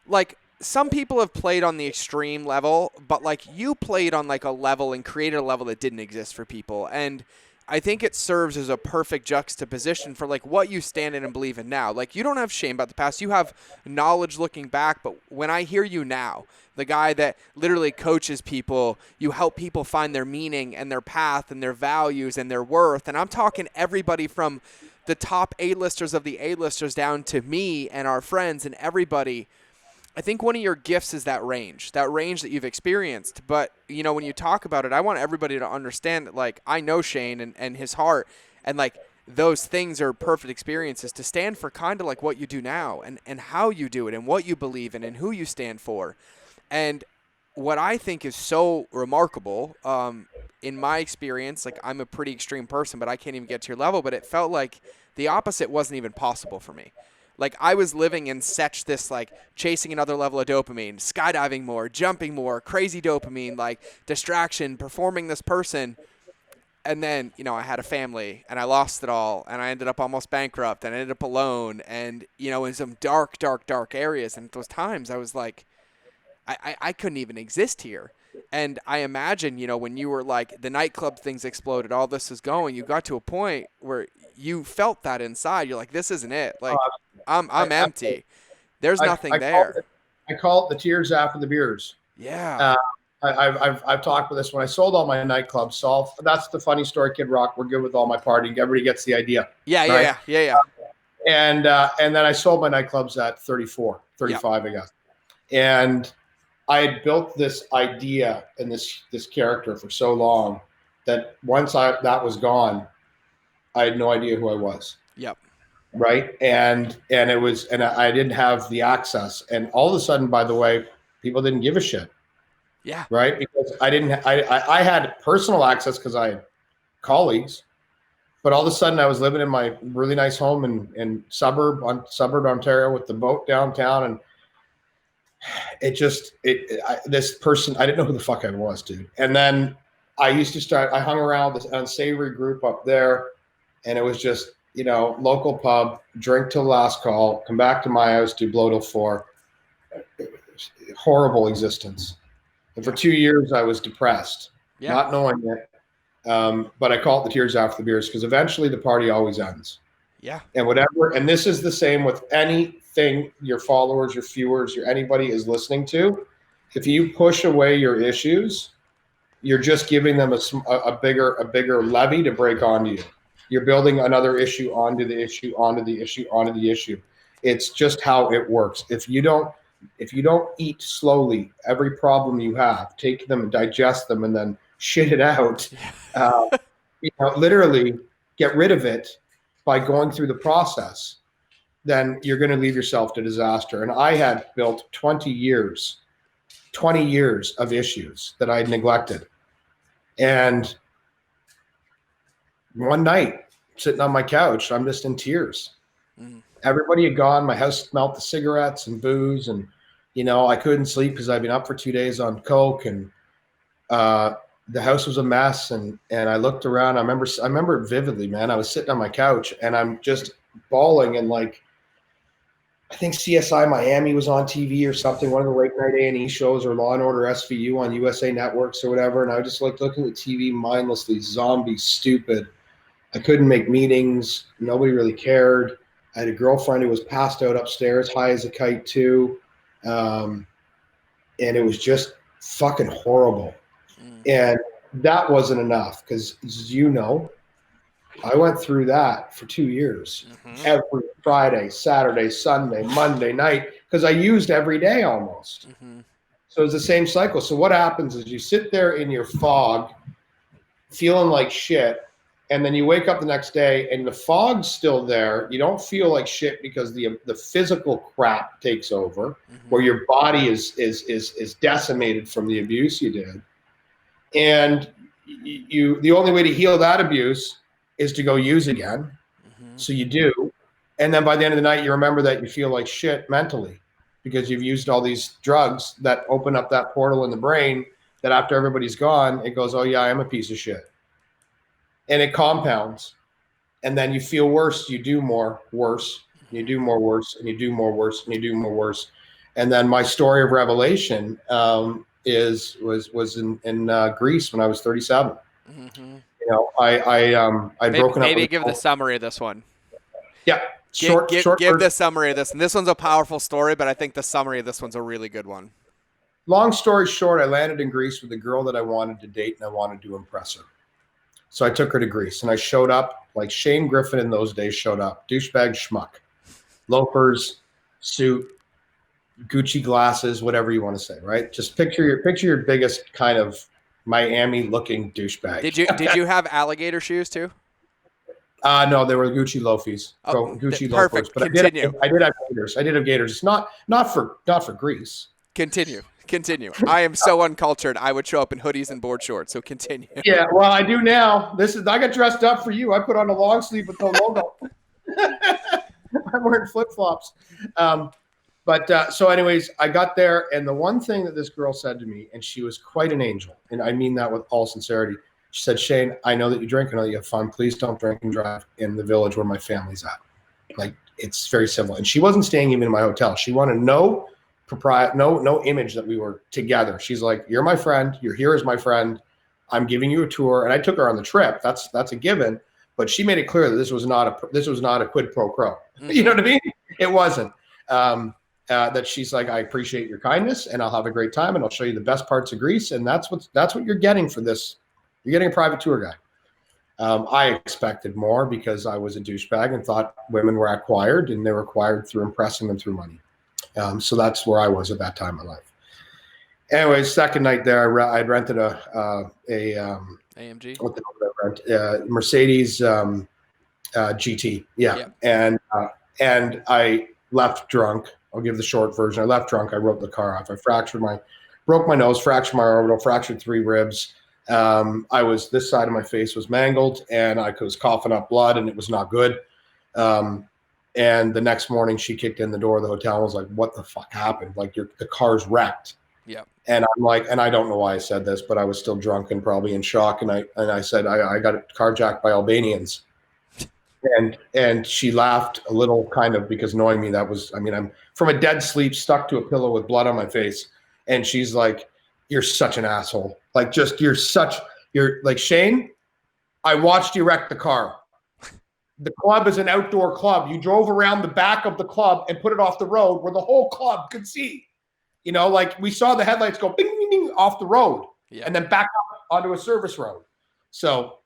like, some people have played on the extreme level, but like you played on like a level and created a level that didn't exist for people. And I think it serves as a perfect juxtaposition for like what you stand in and believe in now. Like you don't have shame about the past. You have knowledge looking back. But when I hear you now, the guy that literally coaches people, you help people find their meaning and their path and their values and their worth. And I'm talking everybody from the top A-listers of the A-listers down to me and our friends and everybody. I think one of your gifts is that range that you've experienced. But, you know, when you talk about it, I want everybody to understand that, like, I know Shane and his heart, and, like, those things are perfect experiences to stand for kind of like what you do now and how you do it and what you believe in and who you stand for. And what I think is so remarkable, in my experience, like, I'm a pretty extreme person, but I can't even get to your level, but it felt like the opposite wasn't even possible for me. Like I was living in such this like chasing another level of dopamine, skydiving more, jumping more, crazy dopamine, like distraction, performing this person. And then, you know, I had a family and I lost it all and I ended up almost bankrupt and I ended up alone and, you know, in some dark, dark, dark areas. And at those times I was like, I couldn't even exist here. And I imagine, you know, when you were like the nightclub things exploded, all this is going, you got to a point where you felt that inside. You're like, this isn't it. Like, I'm empty. There's nothing there. I call it the tears after the beers. Yeah. I've talked with this when I sold all my nightclubs. So that's the funny story, Kid Rock. We're good with all my partying. Everybody gets the idea. Yeah. Right? Yeah. And then I sold my nightclubs at 35, I guess. And I had built this idea and this character for so long that once that was gone, I had no idea who I was. Yep. Right. And I didn't have the access. And all of a sudden, by the way, people didn't give a shit. Yeah. Right. Because I had personal access because I had colleagues, but all of a sudden I was living in my really nice home in suburb Ontario with the boat downtown. And this person, I didn't know who the fuck I was, dude. And then I hung around this unsavory group up there, and it was just, you know, local pub, drink till last call, come back to my house, do blow till 4. Horrible existence. And for 2 years I was depressed, not knowing it. But I call it the tears after the beers because eventually the party always ends. Yeah. And this is the same with anything your followers, your viewers, anybody is listening to. If you push away your issues, you're just giving them a bigger levee to break onto you. You're building another issue onto the issue, onto the issue, onto the issue. It's just how it works. If you don't eat slowly every problem you have, take them and digest them and then shit it out, literally get rid of it by going through the process, then you're going to leave yourself to disaster. And I had built 20 years of issues that I had neglected. And one night, sitting on my couch, I'm just in tears. Everybody had gone. My house smelled the cigarettes and booze, and I couldn't sleep because I'd been up for 2 days on coke, and the house was a mess. And I looked around. I remember it vividly, man. I was sitting on my couch and I'm just bawling, and like, I think CSI Miami was on TV or something, one of the late night A&E shows, or Law and Order SVU on USA Networks or whatever. And I was just like looking at TV mindlessly, zombie, stupid. I couldn't make meetings. Nobody really cared. I had a girlfriend who was passed out upstairs, high as a kite too. And it was just fucking horrible. And that wasn't enough because, as you know, I went through that for 2 years, every Friday, Saturday, Sunday, Monday night, because I used every day almost. So it's the same cycle. So what happens is you sit there in your fog, feeling like shit, And then you wake up the next day and the fog's still there. You don't feel like shit because the physical crap takes over, where your body is decimated from the abuse you did. And the only way to heal that abuse is to go use again. So you do. And then by the end of the night, you remember that you feel like shit mentally because you've used all these drugs that open up that portal in the brain that after everybody's gone, it goes, oh yeah, I am a piece of shit. And it compounds. And then you feel worse. You do more worse. You do more worse. And you do more worse. And you do more worse. And then my story of revelation was in Greece when I was 37. You know, I'd broken up. Maybe give the summary of this one. Yeah. Give the summary of this. And this one's a powerful story, but I think the summary of this one's a really good one. Long story short, I landed in Greece with a girl that I wanted to date and I wanted to impress her. So I took her to Greece and I showed up like Shane Griffin in those days showed up. Douchebag schmuck. Loafers, suit, Gucci glasses, whatever you want to say, right? Just picture your biggest kind of Miami looking douchebag. Did you have alligator shoes too? No, they were Gucci loafies. Gucci loafers. But Continue. I did have gators. I did have gators. It's not for Greece. Continue. I am so uncultured. I would show up in hoodies and board shorts. So continue. Yeah, well, I do now. I got dressed up for you. I put on a long sleeve with no logo. I'm wearing flip flops. So anyways, I got there, and the one thing that this girl said to me, and she was quite an angel, and I mean that with all sincerity. She said, Shane, I know that you drink. I know that you have fun. Please don't drink and drive in the village where my family's at. Like, it's very civil. And she wasn't staying even in my hotel. She wanted no image that we were together. She's like, you're my friend. You're here as my friend. I'm giving you a tour. And I took her on the trip. That's a given. But she made it clear that this was not a quid pro quo. You know what I mean? It wasn't. That she's like, I appreciate your kindness, and I'll have a great time, and I'll show you the best parts of Greece. And that's what you're getting for this. You're getting a private tour guide. I expected more because I was a douchebag and thought women were acquired, and they were acquired through impressing them through money. So that's where I was at that time in life. Anyways, second night there, I'd rented a AMG. What the hell did I rent? Mercedes GT. Yeah. And I left drunk. I'll give the short version. I left drunk. I wrote the car off. I broke my nose, fractured my orbital, fractured 3 ribs. This side of my face was mangled, and I was coughing up blood, and it was not good. And the next morning she kicked in the door of the hotel and was like, what the fuck happened? Like, the car's wrecked. Yeah. And I'm like, and I don't know why I said this, but I was still drunk and probably in shock. And I said, I got carjacked by Albanians. And she laughed a little, kind of, because knowing me, I'm from a dead sleep, stuck to a pillow with blood on my face. And she's like, you're such an asshole. Like, you're like, Shane, I watched you wreck the car. The club is an outdoor club. You drove around the back of the club and put it off the road where the whole club could see. You know, like, we saw the headlights go bing, bing, bing off the road, and then back up onto a service road. So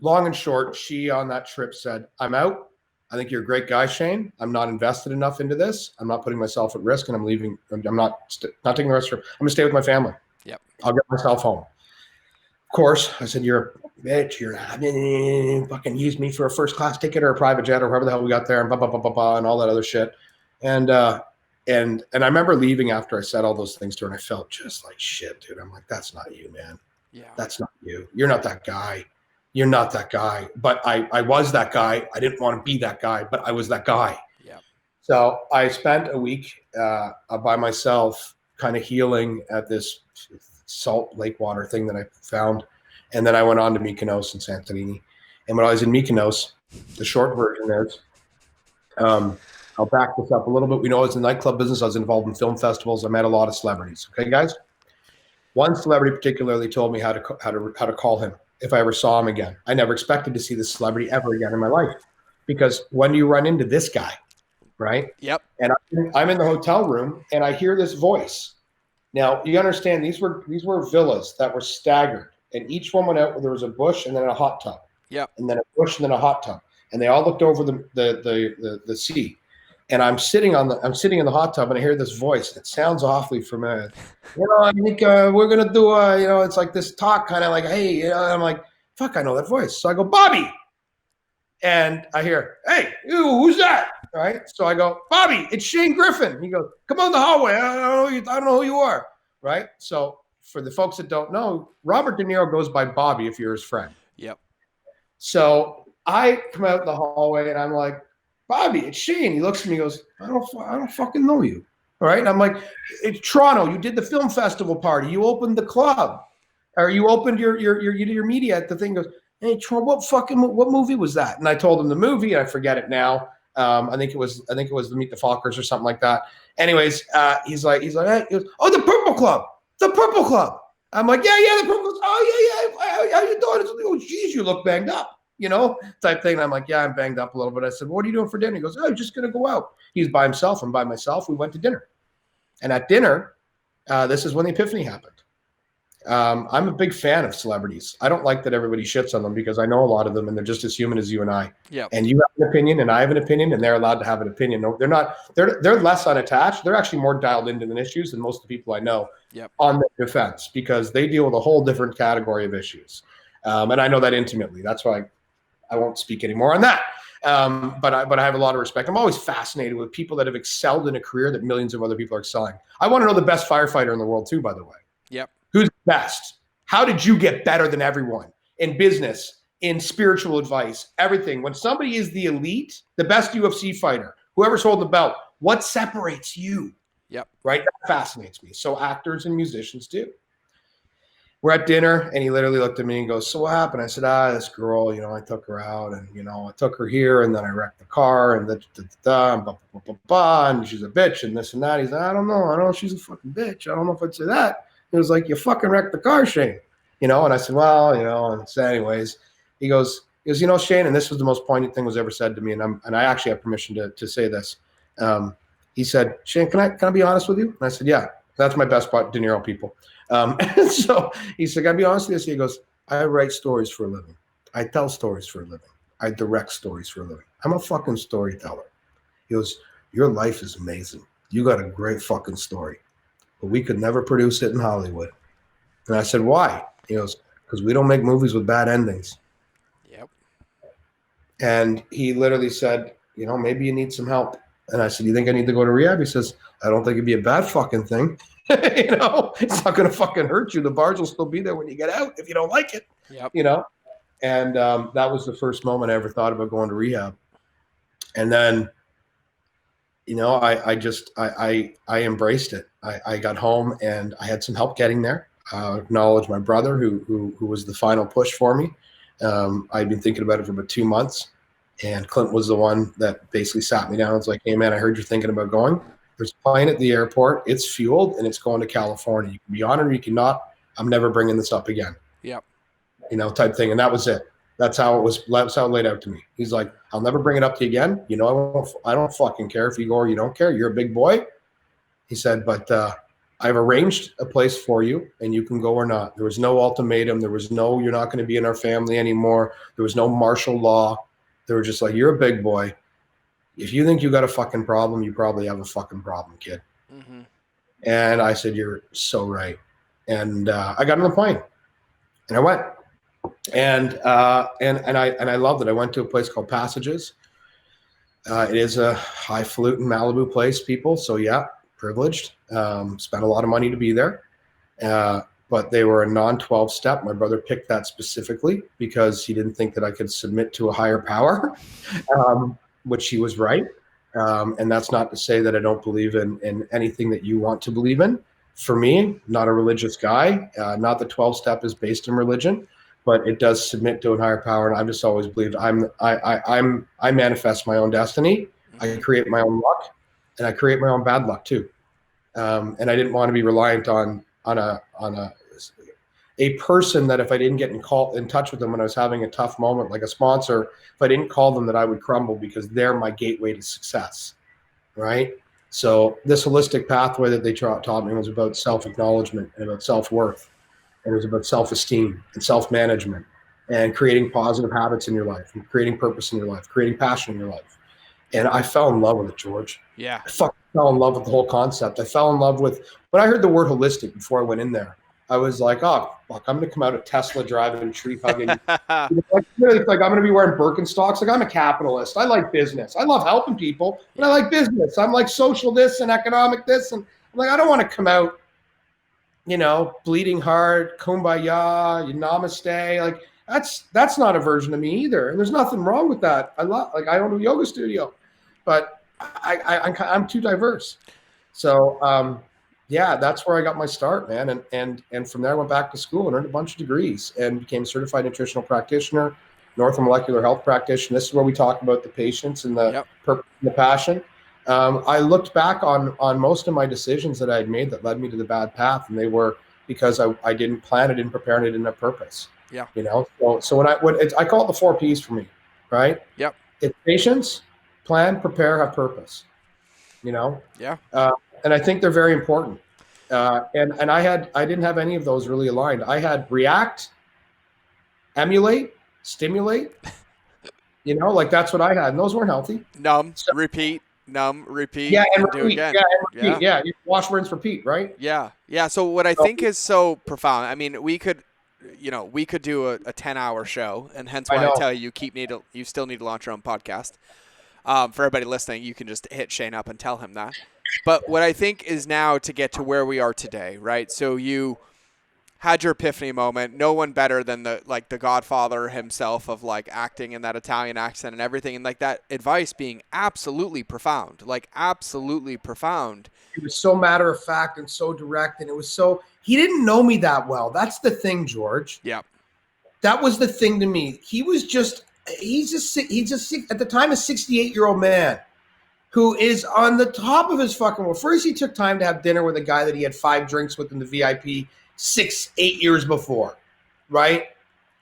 long and short, she on that trip said, I'm out. I think you're a great guy, Shane. I'm not invested enough into this. I'm not putting myself at risk, and I'm leaving. I'm not taking the rest of it. I'm going to stay with my family. Yep. I'll get myself home. Of course, I said, you're a bitch. You're fucking use me for a first class ticket or a private jet or whoever the hell we got there, and blah, blah, blah, blah, blah, and all that other shit. And I remember leaving after I said all those things to her, and I felt just like shit, dude. I'm like, that's not you, man. Yeah. That's not you. You're not that guy. You're not that guy. But I was that guy. I didn't want to be that guy, but I was that guy. Yeah. So I spent a week by myself, kind of healing at this salt lake water thing that I found. And then I went on to Mykonos and Santorini. And when I was in Mykonos, the short version is, I'll back this up a little bit. We know I was in the nightclub business. I was involved in film festivals. I met a lot of celebrities. Okay, guys? One celebrity particularly told me how to call him if I ever saw him again. I never expected to see this celebrity ever again in my life, because when you run into this guy, right? Yep. And I'm in the hotel room and I hear this voice. Now you understand these were villas that were staggered, and each one went out where there was a bush and then a hot tub. Yep. And then a bush and then a hot tub, and they all looked over the sea. And I'm sitting in the hot tub, and I hear this voice. It sounds awfully familiar. I think we're gonna do it's like this talk, kind of like, hey, I'm like, fuck, I know that voice. So I go, Bobby. And I hear, hey, who's that? All right. So I go, Bobby, it's Shane Griffin. He goes, come on the hallway. I don't know who you are. Right. So for the folks that don't know, Robert DeNiro goes by Bobby if you're his friend. Yep. So I come out in the hallway and I'm like, Bobby, it's Shane. He looks at me and goes, I don't fucking know you. All right. And I'm like, it's Toronto. You did the film festival party. You opened the club. Or you opened your media at the thing. Goes, hey, what movie was that? And I told him the movie. I forget it now. I think it was the Meet the Fockers or something like that. Anyways, he's like, hey, he goes, oh, the Purple Club. I'm like, yeah, the Purple Club. Oh, yeah. How you doing? Oh, geez, you look banged up, type thing. And I'm like, yeah, I'm banged up a little bit. I said, well, what are you doing for dinner? He goes, oh, I'm just going to go out. He's by himself. I'm by myself. We went to dinner. And at dinner, this is when the epiphany happened. I'm a big fan of celebrities. I don't like that everybody shits on them because I know a lot of them and they're just as human as you and I. Yeah. And you have an opinion and I have an opinion and they're allowed to have an opinion. No, they're not. They're less unattached. They're actually more dialed into the issues than most of the people I know. Yep. On the defense because they deal with a whole different category of issues. And I know that intimately. That's why I won't speak anymore on that. But I have a lot of respect. I'm always fascinated with people that have excelled in a career that millions of other people are excelling. I want to know the best firefighter in the world too, by the way. Yep. Who's best? How did you get better than everyone in business, in spiritual advice, everything? When somebody is the elite, the best UFC fighter, whoever's holding the belt, what separates you? Yep. Right? That fascinates me. So actors and musicians do. We're at dinner and he literally looked at me and goes, so what happened? I said, this girl, I took her out and, I took her here and then I wrecked the car and and she's a bitch and this and that. He's like, I don't know. She's a fucking bitch. I don't know if I'd say that. It was like, you fucking wrecked the car, Shane. And I said, well, and so anyways, he goes, Shane, and this was the most poignant thing was ever said to me. And I actually have permission to say this. He said, Shane, can I be honest with you? And I said, yeah, that's my best part, De Niro people. And so he said, can I be honest with you? He goes, I write stories for a living. I tell stories for a living. I direct stories for a living. I'm a fucking storyteller. He goes, your life is amazing. You got a great fucking story. But we could never produce it in Hollywood. And I said, why? He goes, because we don't make movies with bad endings. Yep. And he literally said, maybe you need some help. And I said, you think I need to go to rehab? He says, I don't think it'd be a bad fucking thing. It's not going to fucking hurt you. The bars will still be there when you get out if you don't like it. Yep. And that was the first moment I ever thought about going to rehab. And then, I embraced it. I got home and I had some help getting there. Acknowledge my brother who was the final push for me. I'd been thinking about it for about 2 months and Clint was the one that basically sat me down and was like, hey man, I heard you're thinking about going. There's a plane at the airport. It's fueled and it's going to California. You can be on it or you cannot. I'm never bringing this up again. Yep. Type thing. And that was it. That's how it was. That's how it laid out to me. He's like, I'll never bring it up to you again. I don't fucking care if you go or you don't care. You're a big boy. He said, but I've arranged a place for you and you can go or not. There was no ultimatum. There was no, you're not going to be in our family anymore. There was no martial law. They were just like, you're a big boy. If you think you got a fucking problem, you probably have a fucking problem, kid. Mm-hmm. And I said, you're so right. And I got on the plane and I went. And I loved it. I went to a place called Passages. It is a highfalutin Malibu place, people. So yeah, privileged. Spent a lot of money to be there. But they were a non-12 step. My brother picked that specifically because he didn't think that I could submit to a higher power, which he was right. And that's not to say that I don't believe in anything that you want to believe in. For me, not a religious guy. Not the 12 step is based in religion, but it does submit to a higher power. And I've just always believed I manifest my own destiny. I create my own luck, and I create my own bad luck too. And I didn't want to be reliant on a person that if I didn't get in touch with them when I was having a tough moment, like a sponsor, if I didn't call them, that I would crumble because they're my gateway to success, right? So this holistic pathway that they taught me was about self-acknowledgement and about self-worth. And it was about self-esteem and self-management and creating positive habits in your life and creating purpose in your life, creating passion in your life. And I fell in love with it, George. Yeah. I fucking fell in love with the whole concept. I fell in love with, when I heard the word holistic before I went in there, I was like, oh, fuck, I'm going to come out of Tesla driving, tree hugging. Like I'm going to be wearing Birkenstocks. Like I'm a capitalist. I like business. I love helping people, but I like business. I'm like social this and economic this. And I'm like, I don't want to come out, bleeding heart, kumbaya, namaste. Like that's not a version of me either. And there's nothing wrong with that. I own a yoga studio, but I'm too diverse. So, yeah, that's where I got my start, man. And from there, I went back to school and earned a bunch of degrees and became a certified nutritional practitioner, North molecular health practitioner. This is where we talk about the patients and the purpose and the passion. I looked back on most of my decisions that I had made that led me to the bad path, and they were because I didn't plan, I didn't prepare, and I didn't have purpose. Yeah. So when I call it the 4 Ps for me, right? Yep. It's patience, plan, prepare, have purpose. Yeah. And I think they're very important. And I didn't have any of those really aligned. I had react, emulate, stimulate. Like that's what I had, and those weren't healthy. Numb, repeat, repeat. Yeah, and repeat. Do again. Yeah, and repeat. Yeah, you wash, rinse, repeat, right? Yeah. So what I think is so profound. I mean, we could do a 10-hour show, and hence why I tell you you still need to launch your own podcast. For everybody listening, you can just hit Shane up and tell him that. But what I think is now to get to where we are today, right? So you had your epiphany moment. No one better than the Godfather himself of like acting in that Italian accent and everything, and like that advice being absolutely profound, It was so matter of fact and so direct, and it was so he didn't know me that well. That's the thing, George. Yeah, that was the thing to me. He's just at the time a 68-year-old man who is on the top of his fucking world. First, he took time to have dinner with a guy that he had 5 drinks with in the VIP 8 years before, right?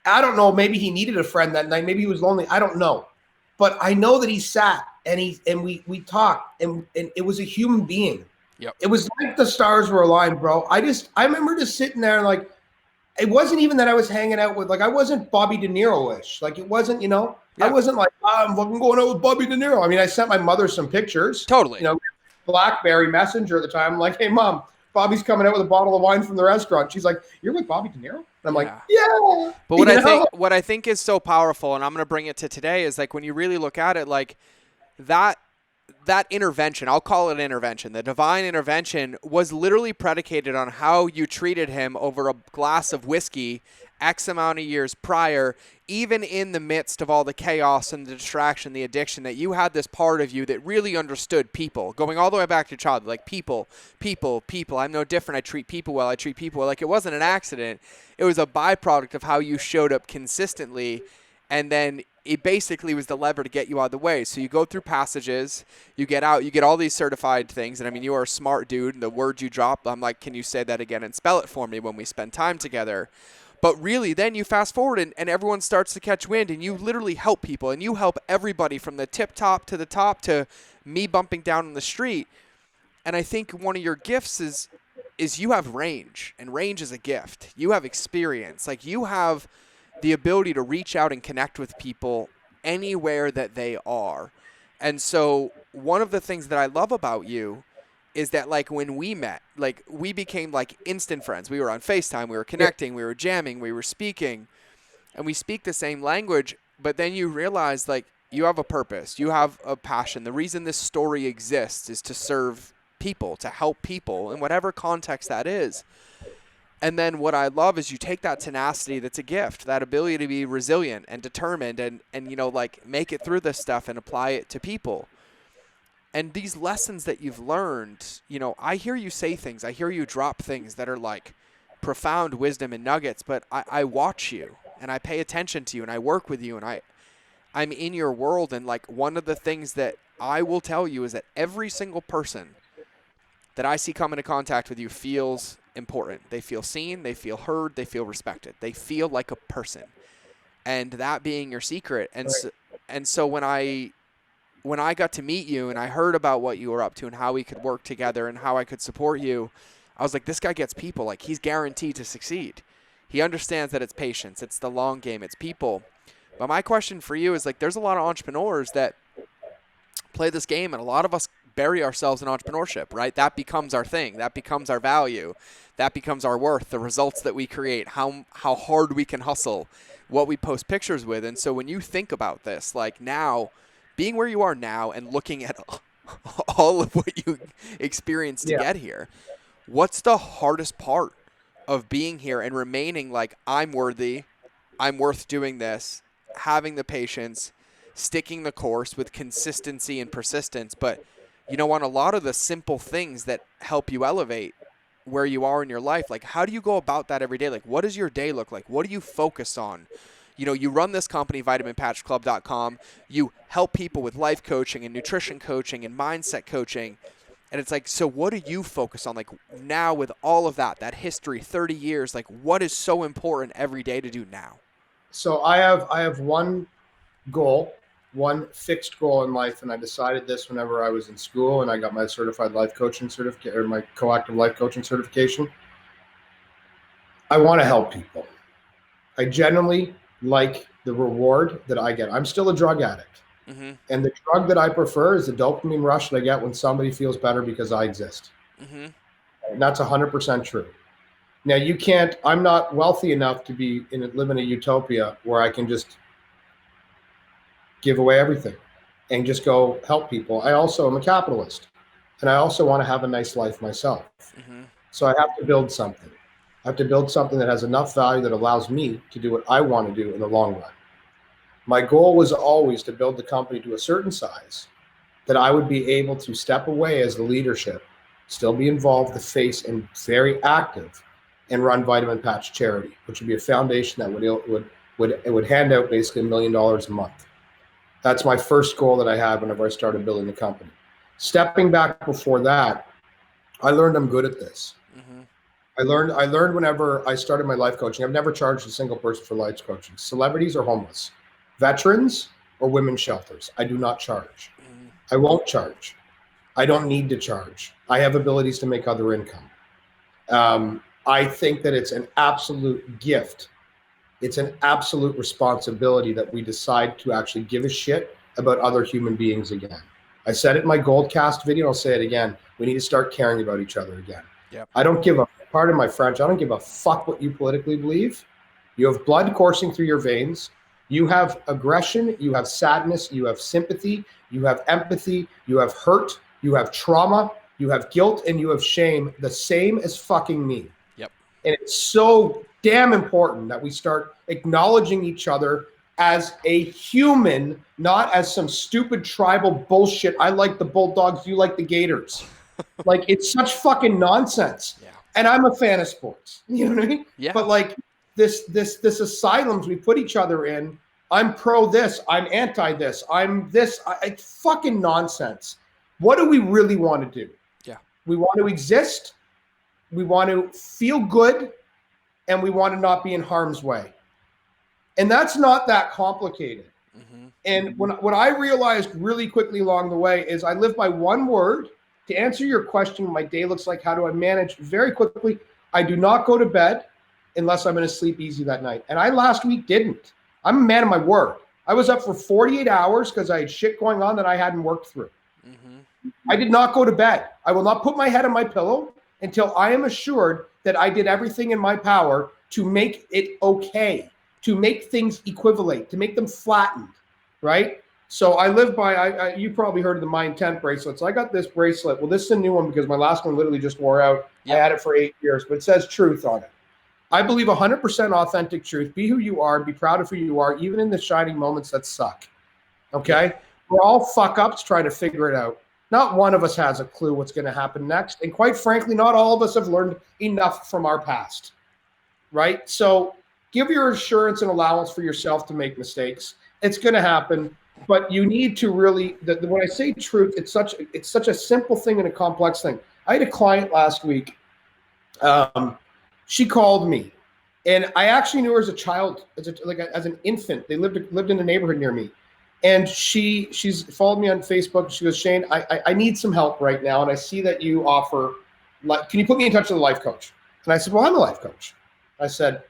I don't know. Maybe he needed a friend that night. Maybe he was lonely. I don't know. But I know that he sat and we talked and it was a human being. Yep. It was like the stars were aligned, bro. I remember just sitting there and like, it wasn't even that I was hanging out with, like, I wasn't Bobby De Niro-ish. Like, it wasn't, I wasn't like, I'm fucking going out with Bobby De Niro. I mean, I sent my mother some pictures. Totally. BlackBerry Messenger at the time. I'm like, hey, Mom, Bobby's coming out with a bottle of wine from the restaurant. She's like, you're with Bobby De Niro? And I'm like, yeah. But what I think is so powerful, and I'm going to bring it to today, is like when you really look at it, like that intervention, I'll call it intervention, the divine intervention was literally predicated on how you treated him over a glass of whiskey X amount of years prior, even in the midst of all the chaos and the distraction, the addiction, that you had this part of you that really understood people, going all the way back to childhood, like people. I'm no different. I treat people well. Like it wasn't an accident. It was a byproduct of how you showed up consistently, and then it basically was the lever to get you out of the way. So you go through passages, you get out, you get all these certified things. And I mean, you are a smart dude. And the words you drop, I'm like, can you say that again and spell it for me when we spend time together? But really, then you fast forward and everyone starts to catch wind, and you literally help people, and you help everybody from the tip top to the top to me bumping down on the street. And I think one of your gifts is you have range, and range is a gift. You have experience. Like you have the ability to reach out and connect with people anywhere that they are. And so one of the things that I love about you is that like when we met, like we became like instant friends. We were on FaceTime, we were connecting, we were jamming, we were speaking, and we speak the same language. But then you realize like you have a purpose, you have a passion. The reason this story exists is to serve people, to help people in whatever context that is. And then what I love is you take that tenacity that's a gift, that ability to be resilient and determined and like make it through this stuff and apply it to people. And these lessons that you've learned, I hear you say things, I hear you drop things that are like profound wisdom and nuggets, but I watch you and I pay attention to you and I work with you and I'm in your world. And like one of the things that I will tell you is that every single person that I see come into contact with you feels important. They feel seen, they feel heard, they feel respected. They feel like a person. And that being your secret. And so when I got to meet you and I heard about what you were up to and how we could work together and how I could support you, I was like, this guy gets people. Like he's guaranteed to succeed. He understands that it's patience, it's the long game, it's people. But my question for you is like, there's a lot of entrepreneurs that play this game and a lot of us bury ourselves in entrepreneurship, right? That becomes our thing. That becomes our value. That becomes our worth, the results that we create, how hard we can hustle, what we post pictures with. And so when you think about this, like now, being where you are now and looking at all of what you experienced to get here, what's the hardest part of being here and remaining like, I'm worthy, I'm worth doing this, having the patience, sticking the course with consistency and persistence, but on a lot of the simple things that help you elevate where you are in your life, like how do you go about that every day? Like what does your day look like? What do you focus on? You run this company, vitaminpatchclub.com. You help people with life coaching and nutrition coaching and mindset coaching. And it's like, so what do you focus on? Like now with all of that history, 30 years, like what is so important every day to do now? So I have one goal, one fixed goal in life. And I decided this whenever I was in school and I got my certified life coaching certificate, or my coactive life coaching certification. I want to help people. I genuinely like the reward that I get. I'm still a drug addict. Mm-hmm. And the drug that I prefer is the dopamine rush that I get when somebody feels better because I exist. Mm-hmm. And that's 100% true. Now I'm not wealthy enough to live in a utopia where I can just give away everything and just go help people. I also am a capitalist and I also want to have a nice life myself. Mm-hmm. So I have to build something. I have to build something that has enough value that allows me to do what I want to do in the long run. My goal was always to build the company to a certain size that I would be able to step away as the leadership, still be involved, the face, and very active, and run Vitamin Patch Charity, which would be a foundation that would hand out basically $1 million a month. That's my first goal that I had whenever I started building the company. Stepping back before that, I learned I'm good at this. Mm-hmm. I learned whenever I started my life coaching, I've never charged a single person for life coaching. Celebrities or homeless, veterans or women's shelters, I do not charge. Mm-hmm. I won't charge. I don't need to charge. I have abilities to make other income. I think that it's an absolute gift. It's an absolute responsibility that we decide to actually give a shit about other human beings again. I said it in my Goldcast video, I'll say it again. We need to start caring about each other again. Yep. I don't give a, pardon my French, I don't give a fuck what you politically believe. You have blood coursing through your veins. You have aggression, you have sadness, you have sympathy, you have empathy, you have hurt, you have trauma, you have guilt, and you have shame, the same as fucking me. Yep. And it's so damn important that we start acknowledging each other as a human, not as some stupid tribal bullshit. I like the Bulldogs, you like the Gators. Like, it's such fucking nonsense. Yeah. And I'm a fan of sports. You know what I mean? Yeah. But like this asylums we put each other in, I'm pro this, I'm anti this, I'm this. It's fucking nonsense. What do we really want to do? Yeah. We want to exist. We want to feel good. And we want to not be in harm's way. And that's not that complicated. Mm-hmm. And what I realized really quickly along the way is I live by one word. To answer your question, my day looks like, how do I manage? Very quickly, I do not go to bed unless I'm going to sleep easy that night. And I last week didn't. I'm a man of my word. I was up for 48 hours because I had shit going on that I hadn't worked through. Mm-hmm. I did not go to bed. I will not put my head on my pillow until I am assured that I did everything in my power to make it okay, to make things equivalent, to make them flattened, right? So I live by, you probably heard of the My Intent bracelets. I got this bracelet. Well, this is a new one because my last one literally just wore out. Yep. I had it for 8 years, but it says truth on it. I believe 100% authentic truth. Be who you are. Be proud of who you are, even in the shining moments that suck. Okay? We're all fuck-ups trying to figure it out. Not one of us has a clue what's going to happen next. And quite frankly, not all of us have learned enough from our past, right? So give your assurance and allowance for yourself to make mistakes. It's going to happen, but you need to really, when I say truth, it's such a simple thing and a complex thing. I had a client last week. She called me, and I actually knew her as a child, as an infant. They lived in a neighborhood near me. And she's followed me on Facebook. She goes, Shane, I need some help right now. And I see that you offer, can you put me in touch with a life coach? And I said, well, I'm a life coach. I said,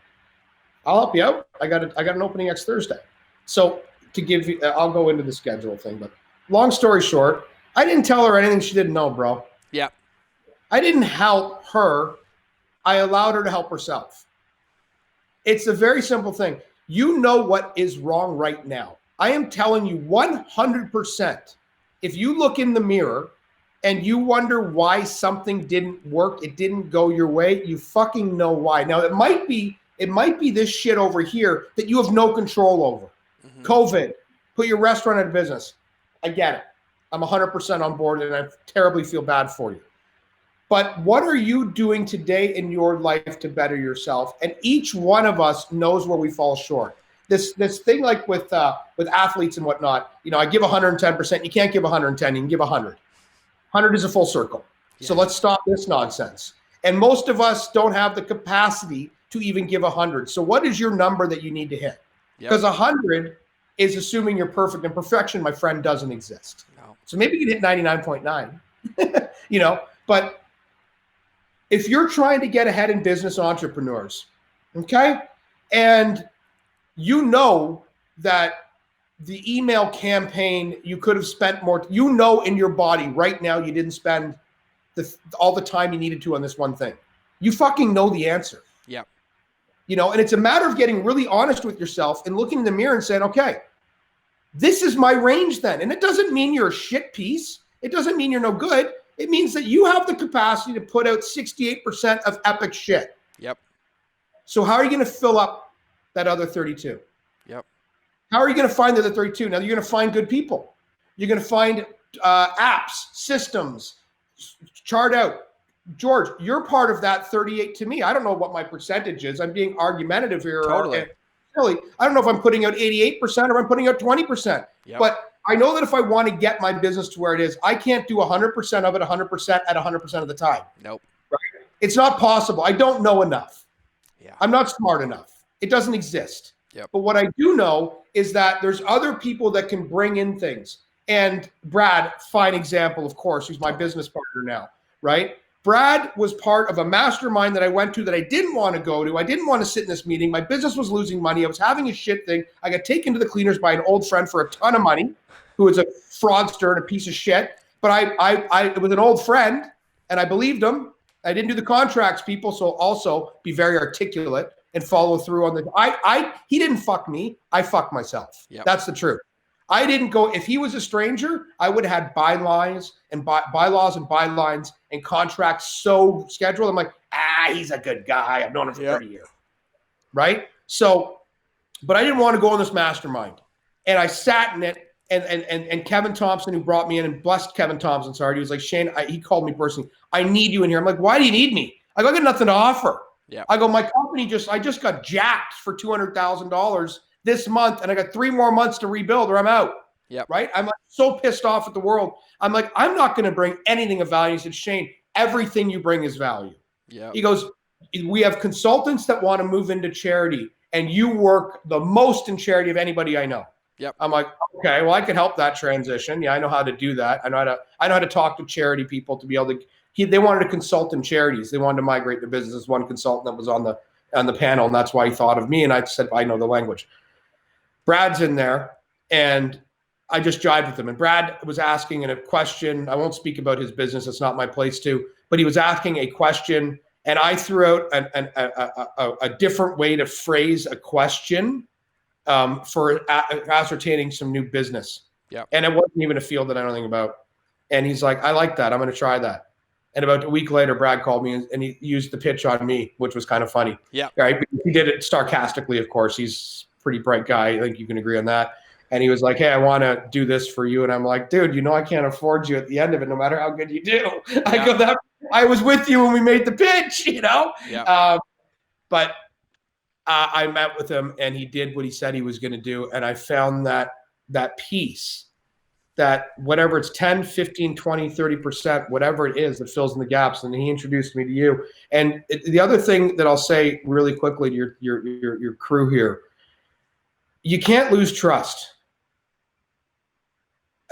I'll help you out. I got an opening next Thursday. So to give you, I'll go into the schedule thing, but long story short, I didn't tell her anything she didn't know, bro. Yeah. I didn't help her. I allowed her to help herself. It's a very simple thing. You know what is wrong right now. I am telling you 100%. If you look in the mirror and you wonder why something didn't work, it didn't go your way, you fucking know why. Now, it might be this shit over here that you have no control over. Mm-hmm. COVID, put your restaurant out of business. I get it. I'm 100% on board, and I terribly feel bad for you. But what are you doing today in your life to better yourself? And each one of us knows where we fall short. This thing like with athletes and whatnot, you know, I give 110%. You can't give 110. You can give 100. 100 is a full circle. Yeah. So let's stop this nonsense. And most of us don't have the capacity to even give 100. So what is your number that you need to hit? Because 100 is assuming you're perfect, and perfection, my friend, doesn't exist. No. So maybe you can hit 99.9, you know, but if you're trying to get ahead in business, entrepreneurs, okay, and you know that the email campaign, you could have spent more, you know, in your body right now, you didn't spend all the time you needed to on this one thing. You fucking know the answer. Yeah. You know, and it's a matter of getting really honest with yourself and looking in the mirror and saying, okay, this is my range then. And it doesn't mean you're a shit piece. It doesn't mean you're no good. It means that you have the capacity to put out 68% of epic shit. Yep. So how are you going to fill up that other 32? Yep. How are you going to find the other 32? Now, you're going to find good people. You're going to find apps, systems, chart out. George, you're part of that 38 to me. I don't know what my percentage is. I'm being argumentative here. Totally. Really, I don't know if I'm putting out 88% or I'm putting out 20%. Yep. But I know that if I want to get my business to where it is, I can't do 100% of it 100% at 100% of the time. Nope. Right? It's not possible. I don't know enough. Yeah. I'm not smart enough. It doesn't exist. Yep. But what I do know is that there's other people that can bring in things. And Brad, fine example, of course, who's my business partner now, right? Brad was part of a mastermind that I went to that I didn't want to go to. I didn't want to sit in this meeting. My business was losing money. I was having a shit thing. I got taken to the cleaners by an old friend for a ton of money, who was a fraudster and a piece of shit. But it was an old friend, and I believed him. I didn't do the contracts, people, so also be very articulate and follow through on the. He didn't fuck me. I fucked myself. Yep. That's the truth. I didn't go. If he was a stranger, I would have had bylaws and bylines and contracts so scheduled. I'm like, he's a good guy. I've known him for 30 years. Right? So, but I didn't want to go on this mastermind. And I sat in it, and Kevin Thompson, who brought me in, and blessed Kevin Thompson, sorry, he was like, Shane, he called me personally. I need you in here. I'm like, why do you need me? I got nothing to offer. Yeah. I go, my company I just got jacked for $200,000 this month, and I got 3 more months to rebuild or I'm out. Yeah. Right? I'm like so pissed off at the world. I'm like, I'm not going to bring anything of value. He said, Shane, everything you bring is value. Yeah. He goes, we have consultants that want to move into charity, and you work the most in charity of anybody I know. Yep. I'm like, okay, well, I could help that transition. Yeah, I know how to do that. I know how to talk to charity people to be able to. They wanted to consult in charities. They wanted to migrate their business. One consultant that was on the panel, and that's why he thought of me. And I said, I know the language. Brad's in there, and I just jived with him. And Brad was asking a question. I won't speak about his business. It's not my place to. But he was asking a question, and I threw out a different way to phrase a question for ascertaining some new business. Yeah. And it wasn't even a field that I know anything about. And he's like, I like that. I'm going to try that. And about a week later, Brad called me and he used the pitch on me, which was kind of funny. Yeah. Right. He did it sarcastically, of course. He's a pretty bright guy. I think you can agree on that. And he was like, hey, I want to do this for you. And I'm like, dude, you know, I can't afford you at the end of it, no matter how good you do. Yeah. I go, I was with you when we made the pitch, you know? Yeah. But I met with him and he did what he said he was going to do. And I found that piece, that whatever it's 10, 15, 20, 30%, whatever it is that fills in the gaps. And he introduced me to you. And the other thing that I'll say really quickly to your crew here, you can't lose trust.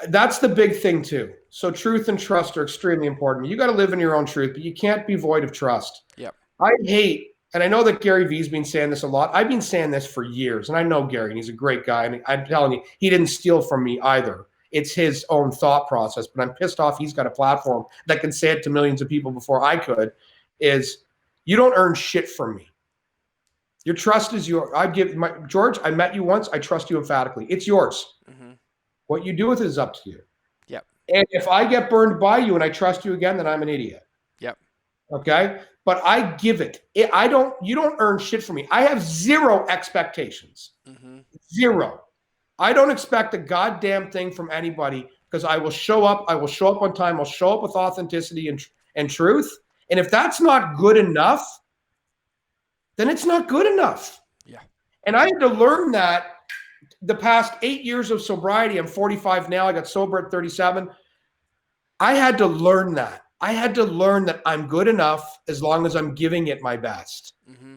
That's the big thing too. So truth and trust are extremely important. You got to live in your own truth, but you can't be void of trust. Yep. I hate, and I know that Gary Vee's been saying this a lot. I've been saying this for years, and I know Gary, and he's a great guy. And I'm telling you, he didn't steal from me either. it's his own thought process, but I'm pissed off he's got a platform that can say it to millions of people before I could, is you don't earn shit from me. Your trust is yours. George, I met you once. I trust you emphatically. It's yours. Mm-hmm. What you do with it is up to you. Yep. And if I get burned by you and I trust you again, then I'm an idiot. Yep. Okay. But I give it. You don't earn shit from me. I have zero expectations. Mm-hmm. Zero. I don't expect a goddamn thing from anybody because I will show up. I will show up on time. I'll show up with authenticity and truth. And if that's not good enough, then it's not good enough. Yeah. And I had to learn that the past 8 years of sobriety. I'm 45 now. I got sober at 37. I had to learn that. I had to learn that I'm good enough as long as I'm giving it my best. Mm-hmm.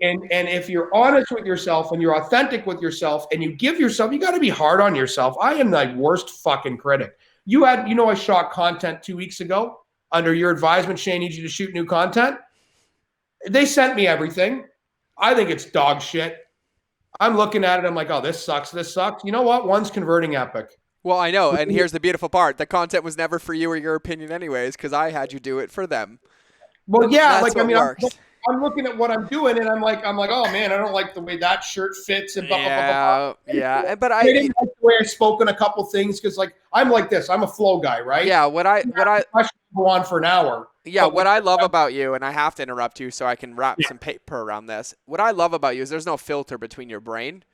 And if you're honest with yourself and you're authentic with yourself and you give yourself, you got to be hard on yourself. I am the worst fucking critic. I shot content 2 weeks ago under your advisement. Shane needs you to shoot new content. They sent me everything. I think it's dog shit. I'm looking at it. I'm like, oh, this sucks. This sucks. You know what? One's converting epic. Well, I know. And here's the beautiful part. The content was never for you or your opinion anyways, because I had you do it for them. Well, yeah. I'm looking at what I'm doing and I'm like, oh man, I don't like the way that shirt fits and blah, blah, blah, blah. Yeah. But I didn't like the way I spoke on a couple things because like I'm like this. I'm a flow guy, right? Yeah. What I should go on for an hour. Yeah, what I love about you, and I have to interrupt you so I can wrap some paper around this. What I love about you is there's no filter between your brain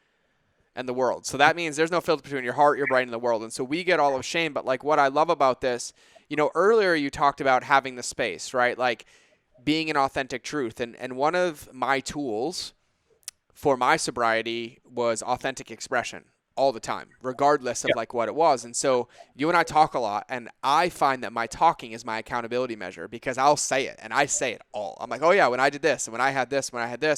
and the world. So that means there's no filter between your heart, your brain, and the world. And so we get all of shame. But like what I love about this, earlier you talked about having the space, right? Like being an authentic truth. And one of my tools for my sobriety was authentic expression all the time, regardless of like what it was. And so you and I talk a lot, and I find that my talking is my accountability measure because I'll say it, and I say it all. I'm like, oh yeah, when I did this, and when I had this,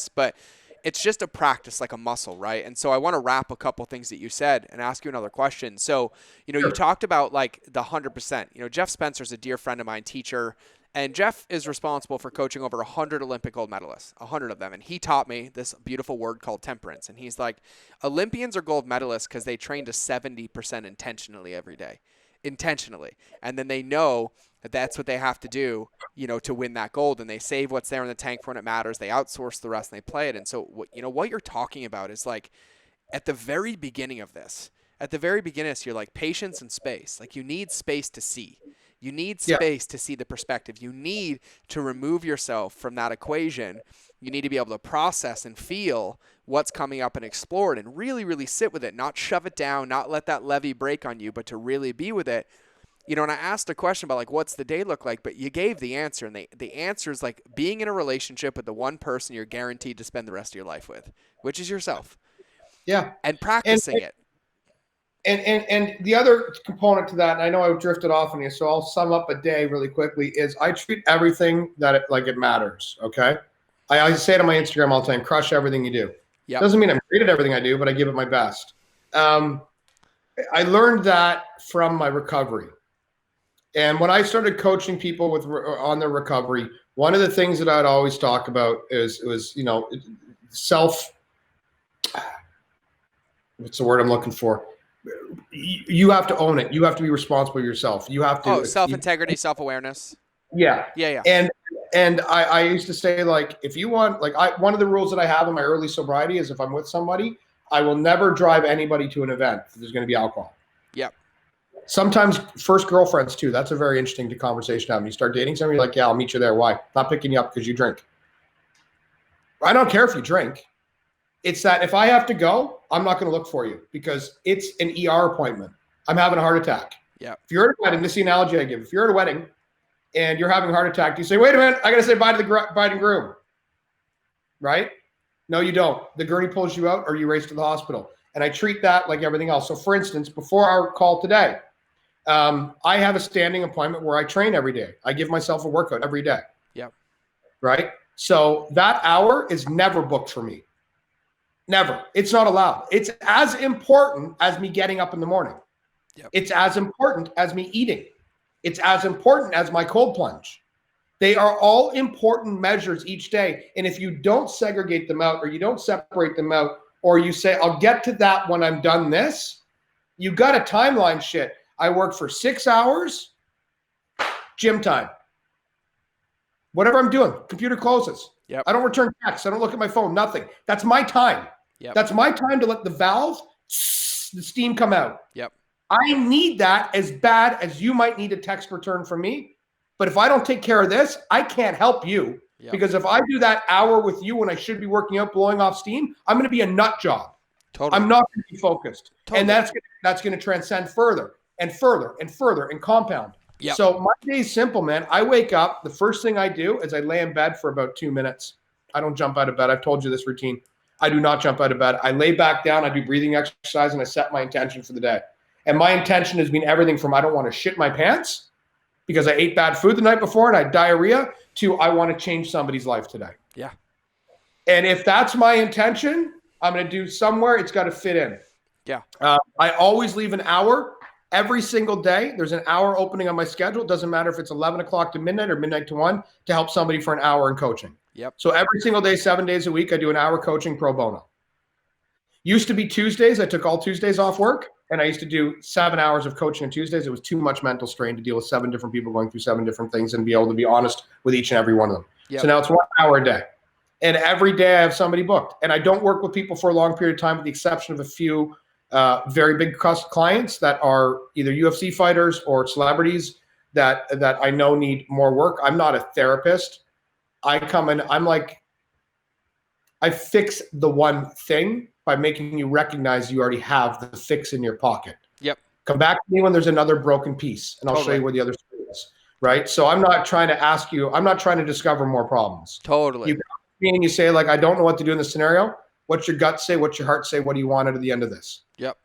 but it's just a practice, like a muscle, right? And so I want to wrap a couple things that you said and ask you another question. So, you talked about like the 100%. Jeff Spencer's a dear friend of mine, teacher. And Jeff is responsible for coaching over 100 Olympic gold medalists, 100 of them. And he taught me this beautiful word called temperance. And he's like, Olympians are gold medalists because they train to 70% intentionally every day. Intentionally. And then they know that that's what they have to do, to win that gold. And they save what's there in the tank for when it matters. They outsource the rest and they play it. And so, what you're talking about is like at the very beginning of this, you're like patience and space. Like you need space to see. You need space to see the perspective. You need to remove yourself from that equation. You need to be able to process and feel what's coming up and explore it and really, really sit with it, not shove it down, not let that levee break on you, but to really be with it. And I asked a question about like, what's the day look like? But you gave the answer. And the answer is like being in a relationship with the one person you're guaranteed to spend the rest of your life with, which is yourself. Yeah. And practicing it. And the other component to that, and I know I drifted off on you, so I'll sum up a day really quickly, is I treat everything like it matters, okay? I say it on my Instagram all the time, crush everything you do. Yep. Doesn't mean I'm great at everything I do, but I give it my best. I learned that from my recovery. And when I started coaching people on their recovery, one of the things that I'd always talk about was what's the word I'm looking for? You have to own it. You have to be responsible yourself. You have to self-integrity, self-awareness. Yeah. And I used to say, like, if you want, like, one of the rules that I have in my early sobriety is if I'm with somebody, I will never drive anybody to an event if there's going to be alcohol. Yep. Sometimes first girlfriends too. That's a very interesting conversation to have. When you start dating somebody, you're like, yeah, I'll meet you there. Why? Not picking you up because you drink. I don't care if you drink. It's that if I have to go, I'm not going to look for you because it's an ER appointment. I'm having a heart attack. Yeah. If you're at a wedding, this is the analogy I give. If you're at a wedding and you're having a heart attack, you say, wait a minute, I got to say bye to the bride and groom. Right? No, you don't. The gurney pulls you out or you race to the hospital. And I treat that like everything else. So for instance, before our call today, I have a standing appointment where I train every day. I give myself a workout every day. Yep. Right? So that hour is never booked for me. Never. It's not allowed. It's as important as me getting up in the morning. Yep. It's as important as me eating. It's as important as my cold plunge. They are all important measures each day. And if you don't segregate them out or you don't separate them out or you say, I'll get to that when I'm done this, You got a timeline shit. I work for 6 hours, gym time. Whatever I'm doing, computer closes. Yep. I don't return texts. I don't look at my phone, nothing. That's my time. Yep. That's my time to let the valve, the steam come out. Yep. I need that as bad as you might need a text return from me. But if I don't take care of this, I can't help you. Yep. Because if I do that hour with you when I should be working out, blowing off steam, I'm going to be a nut job. Totally. I'm not going to be focused. Totally. And that's going to transcend further and further and further and compound. Yep. So my day's simple, man. I wake up. The first thing I do is I lay in bed for about 2 minutes. I don't jump out of bed. I've told you this routine. I do not jump out of bed. I lay back down. I do breathing exercise, and I set my intention for the day. And my intention has been everything from I don't want to shit my pants because I ate bad food the night before and I had diarrhea to I want to change somebody's life today. Yeah. And if that's my intention, I'm going to do somewhere. It's got to fit in. Yeah. I always leave an hour every single day. There's an hour opening on my schedule. It doesn't matter if it's 11 o'clock to midnight or midnight to 1 to help somebody for an hour in coaching. Yep. So every single day, 7 days a week, I do an hour coaching pro bono. Used to be Tuesdays. I took all Tuesdays off work, and I used to do 7 hours of coaching on Tuesdays. It was too much mental strain to deal with 7 different people going through 7 different things and be able to be honest with each and every one of them. Yep. So now it's 1 hour a day. And every day I have somebody booked. And I don't work with people for a long period of time with the exception of a few very big clients that are either UFC fighters or celebrities that I know need more work. I'm not a therapist. I come in, I fix the one thing by making you recognize you already have the fix in your pocket. Yep. Come back to me when there's another broken piece, and I'll show you where the other screw is. Right? So I'm not trying to ask you, I'm not trying to discover more problems. Totally. You come to me and you say, like, I don't know what to do in this scenario. What's your gut say? What's your heart say? What do you want at the end of this? Yep.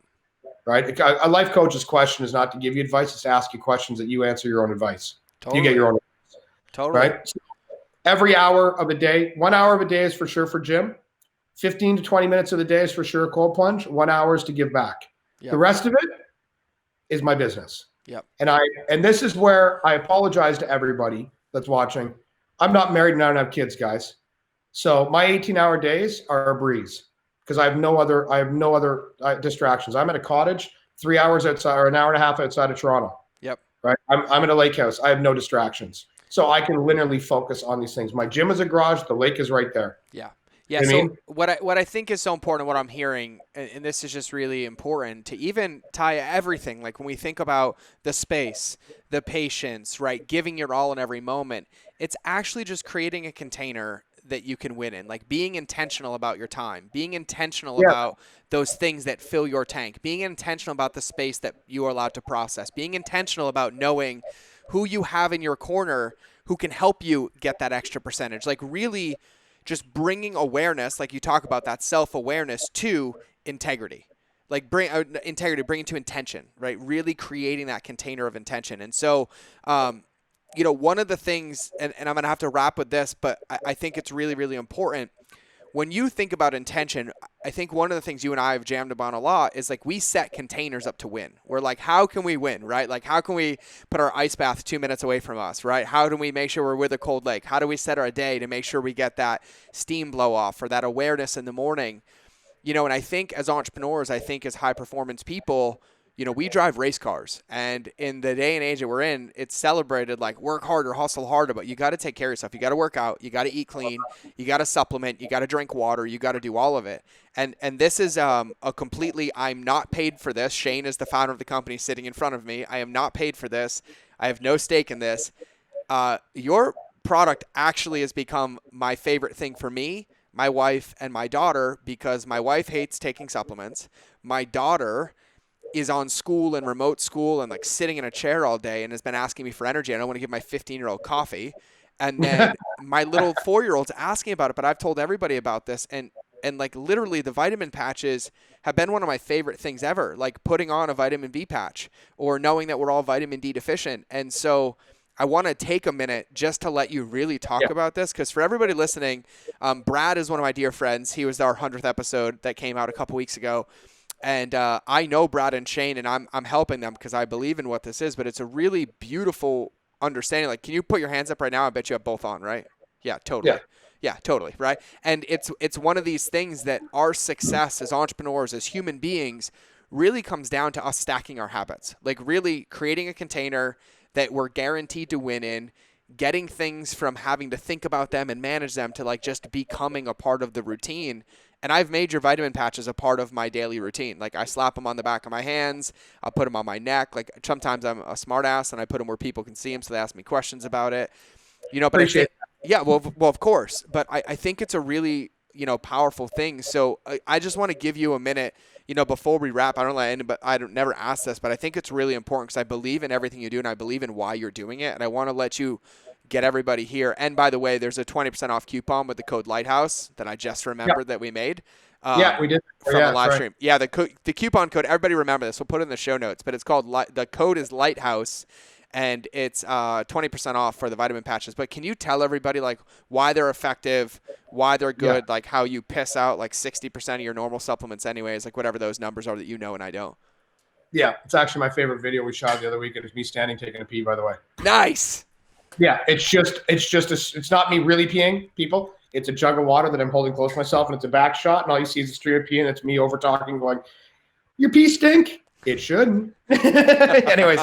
Right? A life coach's question is not to give you advice, it's to ask you questions that you answer your own advice. Totally. You get your own advice. Totally. Right? So every hour of the day, 1 hour of a day is for sure for gym. 15 to 20 minutes of the day is for sure cold plunge. 1 hour is to give back. Yep. The rest of it is my business. Yep. And this is where I apologize to everybody that's watching. I'm not married and I don't have kids, guys. So my 18-hour days are a breeze because I have no other distractions. I'm at a cottage 3 hours outside or an hour and a half outside of Toronto. Yep. Right. I'm at a lake house. I have no distractions. So I can linearly focus on these things. My gym is a garage. The lake is right there. Yeah. Yeah. So what I think is so important, what I'm hearing, and this is just really important to even tie everything. Like when we think about the space, the patience, right? Giving your all in every moment, it's actually just creating a container that you can win in, like being intentional about your time, being intentional about those things that fill your tank, being intentional about the space that you are allowed to process, being intentional about knowing who you have in your corner who can help you get that extra percentage, like really just bringing awareness, like you talk about that self-awareness to integrity, like bring it to intention, right? Really creating that container of intention. And so, one of the things, and I'm going to have to wrap with this, but I think it's really, really important. When you think about intention, I think one of the things you and I have jammed upon a lot is like we set containers up to win. We're like, how can we win, right? Like how can we put our ice bath 2 minutes away from us, right? How do we make sure we're with a cold lake? How do we set our day to make sure we get that steam blow off or that awareness in the morning? And I think as entrepreneurs, I think as high performance people, we drive race cars, and in the day and age that we're in, it's celebrated like work harder, hustle harder, but you got to take care of yourself. You got to work out, you got to eat clean, you got to supplement, you got to drink water, you got to do all of it. And this is a completely, I'm not paid for this. Shane is the founder of the company sitting in front of me. I am not paid for this. I have no stake in this. Your product actually has become my favorite thing for me, my wife, and my daughter, because my wife hates taking supplements. My daughter is on school and remote school and like sitting in a chair all day and has been asking me for energy. I don't want to give my 15-year-old coffee. And then my little 4-year-old's asking about it, but I've told everybody about this. And like literally the vitamin patches have been one of my favorite things ever, like putting on a vitamin B patch or knowing that we're all vitamin D deficient. And so I want to take a minute just to let you really talk about this. Because for everybody listening, Brad is one of my dear friends. He was our 100th episode that came out a couple weeks ago. And I know Brad and Shane, and I'm helping them because I believe in what this is. But it's a really beautiful understanding. Like, can you put your hands up right now? I bet you have both on, right? Yeah, totally. Yeah, totally, right? And it's one of these things that our success as entrepreneurs, as human beings, really comes down to us stacking our habits, like really creating a container that we're guaranteed to win in, getting things from having to think about them and manage them to like just becoming a part of the routine. And I've made your vitamin patches a part of my daily routine. Like I slap them on the back of my hands. I'll put them on my neck. Like sometimes I'm a smart ass and I put them where people can see them so they ask me questions about it. You know, but yeah, well, of course. But I think it's a really, powerful thing. So I just want to give you a minute, before we wrap. I don't never ask this, but I think it's really important because I believe in everything you do and I believe in why you're doing it. And I want to let you get everybody here. And by the way, there's a 20% off coupon with the code Lighthouse that I just remembered that we made. Yeah, we did. From a live stream. Yeah, the coupon code, everybody remember this. We'll put it in the show notes, but it's called, the code is Lighthouse, and it's 20% off for the vitamin patches. But can you tell everybody like why they're effective, why they're good, like how you piss out like 60% of your normal supplements anyways, like whatever those numbers are that you know and I don't. Yeah, it's actually my favorite video we shot the other week. It was me standing taking a pee, by the way. Nice. Yeah, it's not me really peeing, people. It's a jug of water that I'm holding close to myself, and it's a back shot, and all you see is a stream of pee, and it's me over talking, going, "Your pee stink." It shouldn't. Anyways,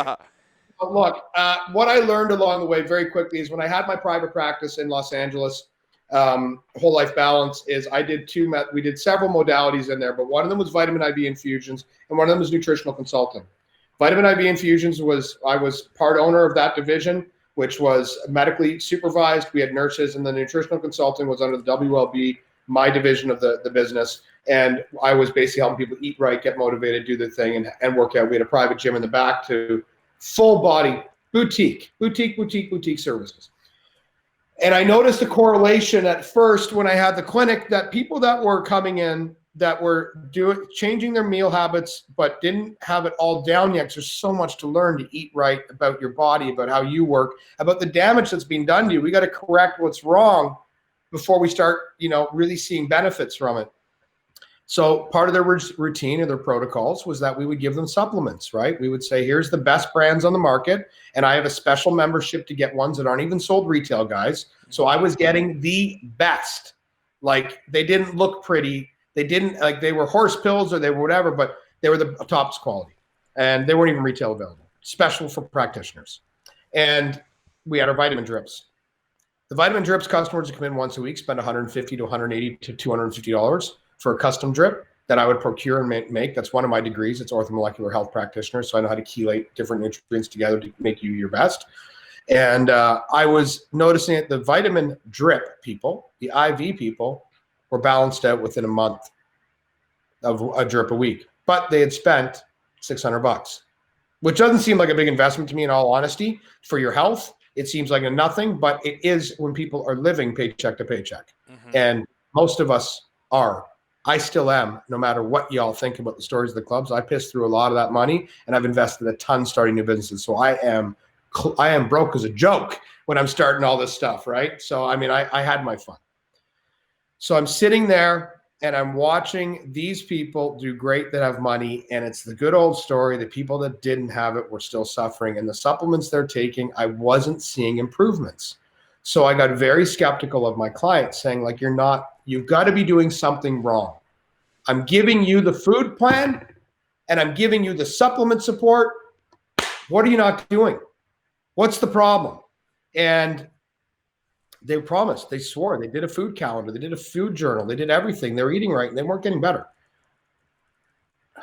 look, what I learned along the way very quickly is when I had my private practice in Los Angeles, whole life balance, is we did several modalities in there, but one of them was vitamin IV infusions, and one of them was nutritional consulting. Vitamin IV infusions I was part owner of that division, which was medically supervised. We had nurses, and the nutritional consulting was under the WLB, my division of the business. And I was basically helping people eat right, get motivated, do their thing, and work out. We had a private gym in the back to full body boutique services. And I noticed a correlation at first when I had the clinic that people that were coming in that were changing their meal habits, but didn't have it all down yet. There's so much to learn to eat right, about your body, about how you work, about the damage that's being done to you. We got to correct what's wrong before we start, really seeing benefits from it. So part of their routine or their protocols was that we would give them supplements, right? We would say, here's the best brands on the market, and I have a special membership to get ones that aren't even sold retail, guys. So I was getting the best. Like, they didn't look pretty. They didn't, like, they were horse pills or they were whatever, but they were the top's quality, and they weren't even retail available, special for practitioners. And we had our vitamin drips. The vitamin drips customers would come in once a week, spend $150 to $180 to $250 for a custom drip that I would procure and make. That's one of my degrees. It's orthomolecular health practitioner, so I know how to chelate different nutrients together to make you your best. And I was noticing that the vitamin drip people, the IV people, were balanced out within a month of a drip a week, but they had spent $600, which doesn't seem like a big investment to me, in all honesty. For your health, it seems like a nothing, but it is when people are living paycheck to paycheck. Mm-hmm. And most of us are. I still am, no matter what y'all think about the stories of the clubs. I pissed through a lot of that money, and I've invested a ton starting new businesses. So I am broke as a joke when I'm starting all this stuff, right? So, I mean, I had my fun. So I'm sitting there and I'm watching these people do great that have money. And it's the good old story. The people that didn't have it were still suffering. And the supplements they're taking, I wasn't seeing improvements. So I got very skeptical of my clients, saying, like, you've got to be doing something wrong. I'm giving you the food plan and I'm giving you the supplement support. What are you not doing? What's the problem? And they promised, they swore, they did a food calendar, they did a food journal, they did everything. They were eating right and they weren't getting better.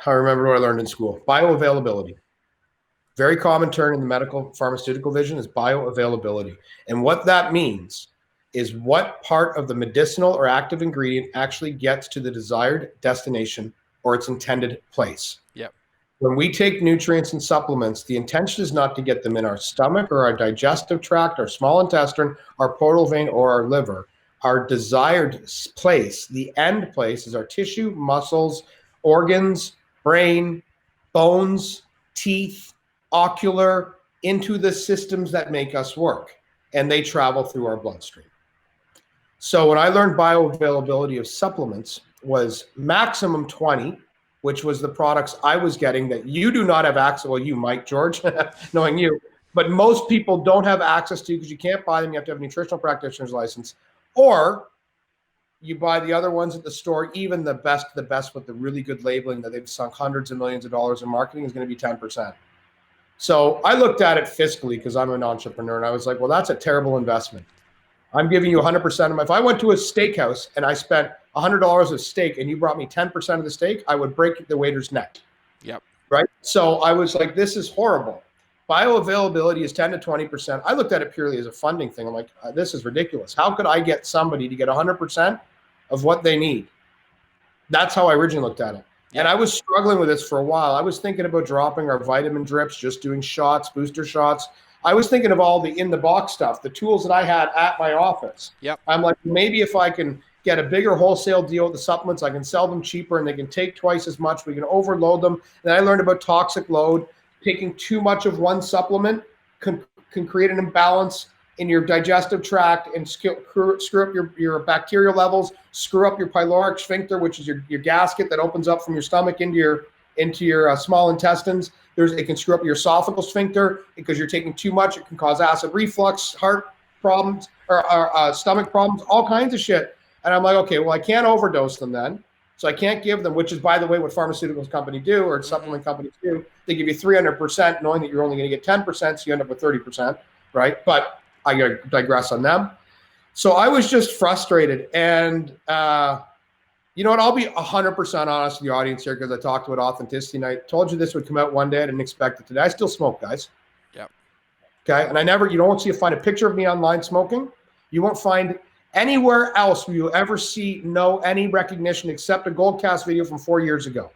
I remember what I learned in school: bioavailability. Very common term in the medical pharmaceutical vision is bioavailability. And what that means is what part of the medicinal or active ingredient actually gets to the desired destination or its intended place. Yep. When we take nutrients and supplements, the intention is not to get them in our stomach or our digestive tract, our small intestine, our portal vein, or our liver. Our desired place, the end place, is our tissue, muscles, organs, brain, bones, teeth, ocular, into the systems that make us work. And they travel through our bloodstream. So when I learned bioavailability of supplements was maximum 20, which was the products I was getting that you do not have access. Well, you might, George, knowing you, but most people don't have access to, because you can't buy them. You have to have a nutritional practitioner's license, or You buy the other ones at the store, even the best with the really good labeling that they've sunk hundreds of millions of dollars in marketing is going to be 10%. So I looked at it fiscally because I'm an entrepreneur, and I was like, well, that's a terrible investment. I'm giving you 100% of my, if I went to a steakhouse and I spent $100 of steak and you brought me 10% of the steak, I would break the waiter's neck. Yep. Right. So I was like, this is horrible. Bioavailability is 10 to 20%. I looked at it purely as a funding thing. I'm like, this is ridiculous. How could I get somebody to get 100% of what they need? That's how I originally looked at it. Yeah. And I was struggling with this for a while. I was thinking about dropping our vitamin drips, just doing shots, booster shots. I was thinking of all the in-the-box stuff, the tools that I had at my office. Yep. I'm like, maybe if I can get a bigger wholesale deal with the supplements, I can sell them cheaper and they can take twice as much. We can overload them. And I learned about toxic load. Taking too much of one supplement can create an imbalance in your digestive tract and screw up your bacterial levels, screw up your pyloric sphincter, which is your gasket that opens up from your stomach into your small intestines. It can screw up your esophageal sphincter because you're taking too much. It can cause acid reflux, heart problems, or stomach problems, all kinds of shit. And I'm like, okay, well, I can't overdose them then. So I can't give them, which is, by the way, what pharmaceuticals companies do or supplement companies do. They give you 300%, knowing that you're only going to get 10%, so you end up with 30%, right? But I digress on them. So I was just frustrated. And you know what? I'll be 100% honest with the audience here because I talked about authenticity. And I told you this would come out one day. I didn't expect it today. I still smoke, guys. Yep. Okay. And you don't find a picture of me online smoking. You won't find anywhere else will you ever see any recognition except a Goldcast video from 4 years ago.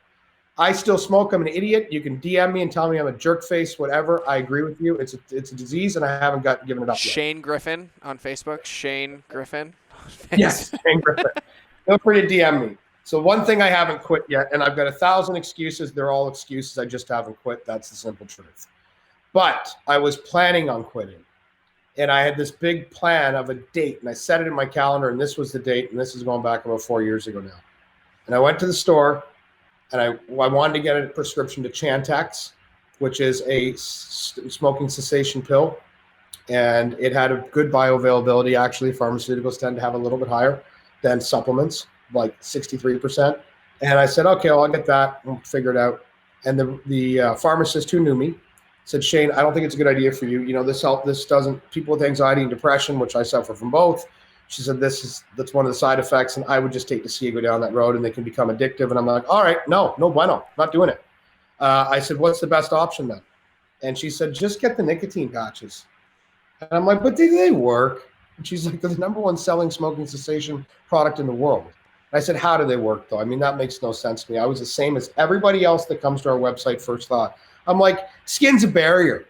I still smoke. I'm an idiot. You can DM me and tell me I'm a jerk face, whatever. I agree with you. It's a disease, and I haven't given it up yet. Shane Griffin on Facebook. Shane Griffin. Yes, Shane Griffin. Feel free to DM me. So one thing I haven't quit yet, and I've got 1,000 excuses. They're all excuses. I just haven't quit. That's the simple truth. But I was planning on quitting. And I had this big plan of a date, and I set it in my calendar, and this was the date, and this is going back about 4 years ago now. And I went to the store, and I wanted to get a prescription to Chantix, which is a smoking cessation pill, and it had a good bioavailability. Actually, pharmaceuticals tend to have a little bit higher than supplements, like 63%. And I said, okay, well, I'll get that. We'll figure it out. And the pharmacist who knew me said, Shane, I don't think it's a good idea for you. You know, this doesn't, people with anxiety and depression, which I suffer from both. She said, that's one of the side effects. And I would just take the C, go down that road, and they can become addictive. And I'm like, all right, no bueno, not doing it. I said, what's the best option then? And she said, just get the nicotine patches. And I'm like, but do they work? And she's like, they're the #1 selling smoking cessation product in the world. And I said, how do they work though? I mean, that makes no sense to me. I was the same as everybody else that comes to our website first thought. I'm like, skin's a barrier.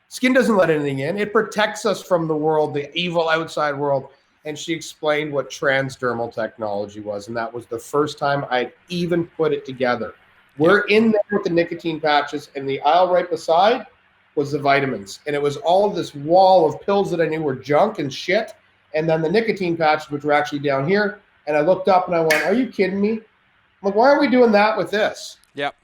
Skin doesn't let anything in. It protects us from the world, the evil outside world. And she explained what transdermal technology was. And that was the first time I'd even put it together. We're in there with the nicotine patches, and the aisle right beside was the vitamins. And it was all of this wall of pills that I knew were junk and shit. And then the nicotine patches, which were actually down here. And I looked up and I went, are you kidding me? I'm like, why are we doing that with this? Yep.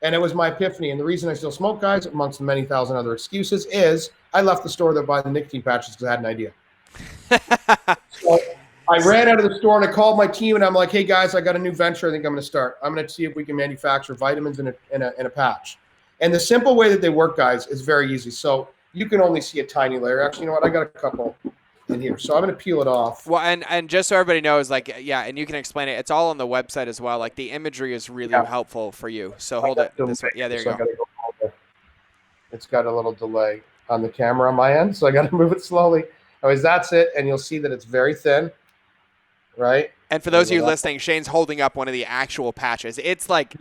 And it was my epiphany. And the reason I still smoke, guys, amongst the many thousand other excuses, is I left the store to buy the nicotine patches because I had an idea. So I ran out of the store and I called my team and I'm like, hey, guys, I got a new venture I think I'm going to start. I'm going to see if we can manufacture vitamins in a patch. And the simple way that they work, guys, is very easy. So you can only see a tiny layer. Actually, you know what? I got a couple in here. So I'm going to peel it off. Well, and just so everybody knows, like, yeah, and you can explain it. It's all on the website as well. Like, the imagery is really helpful for you. So hold it this way. Yeah, there you go. It's got a little delay on the camera on my end, so I got to move it slowly. Anyways, that's it. And you'll see that it's very thin, right? And for those of you listening, Shane's holding up one of the actual patches. It's like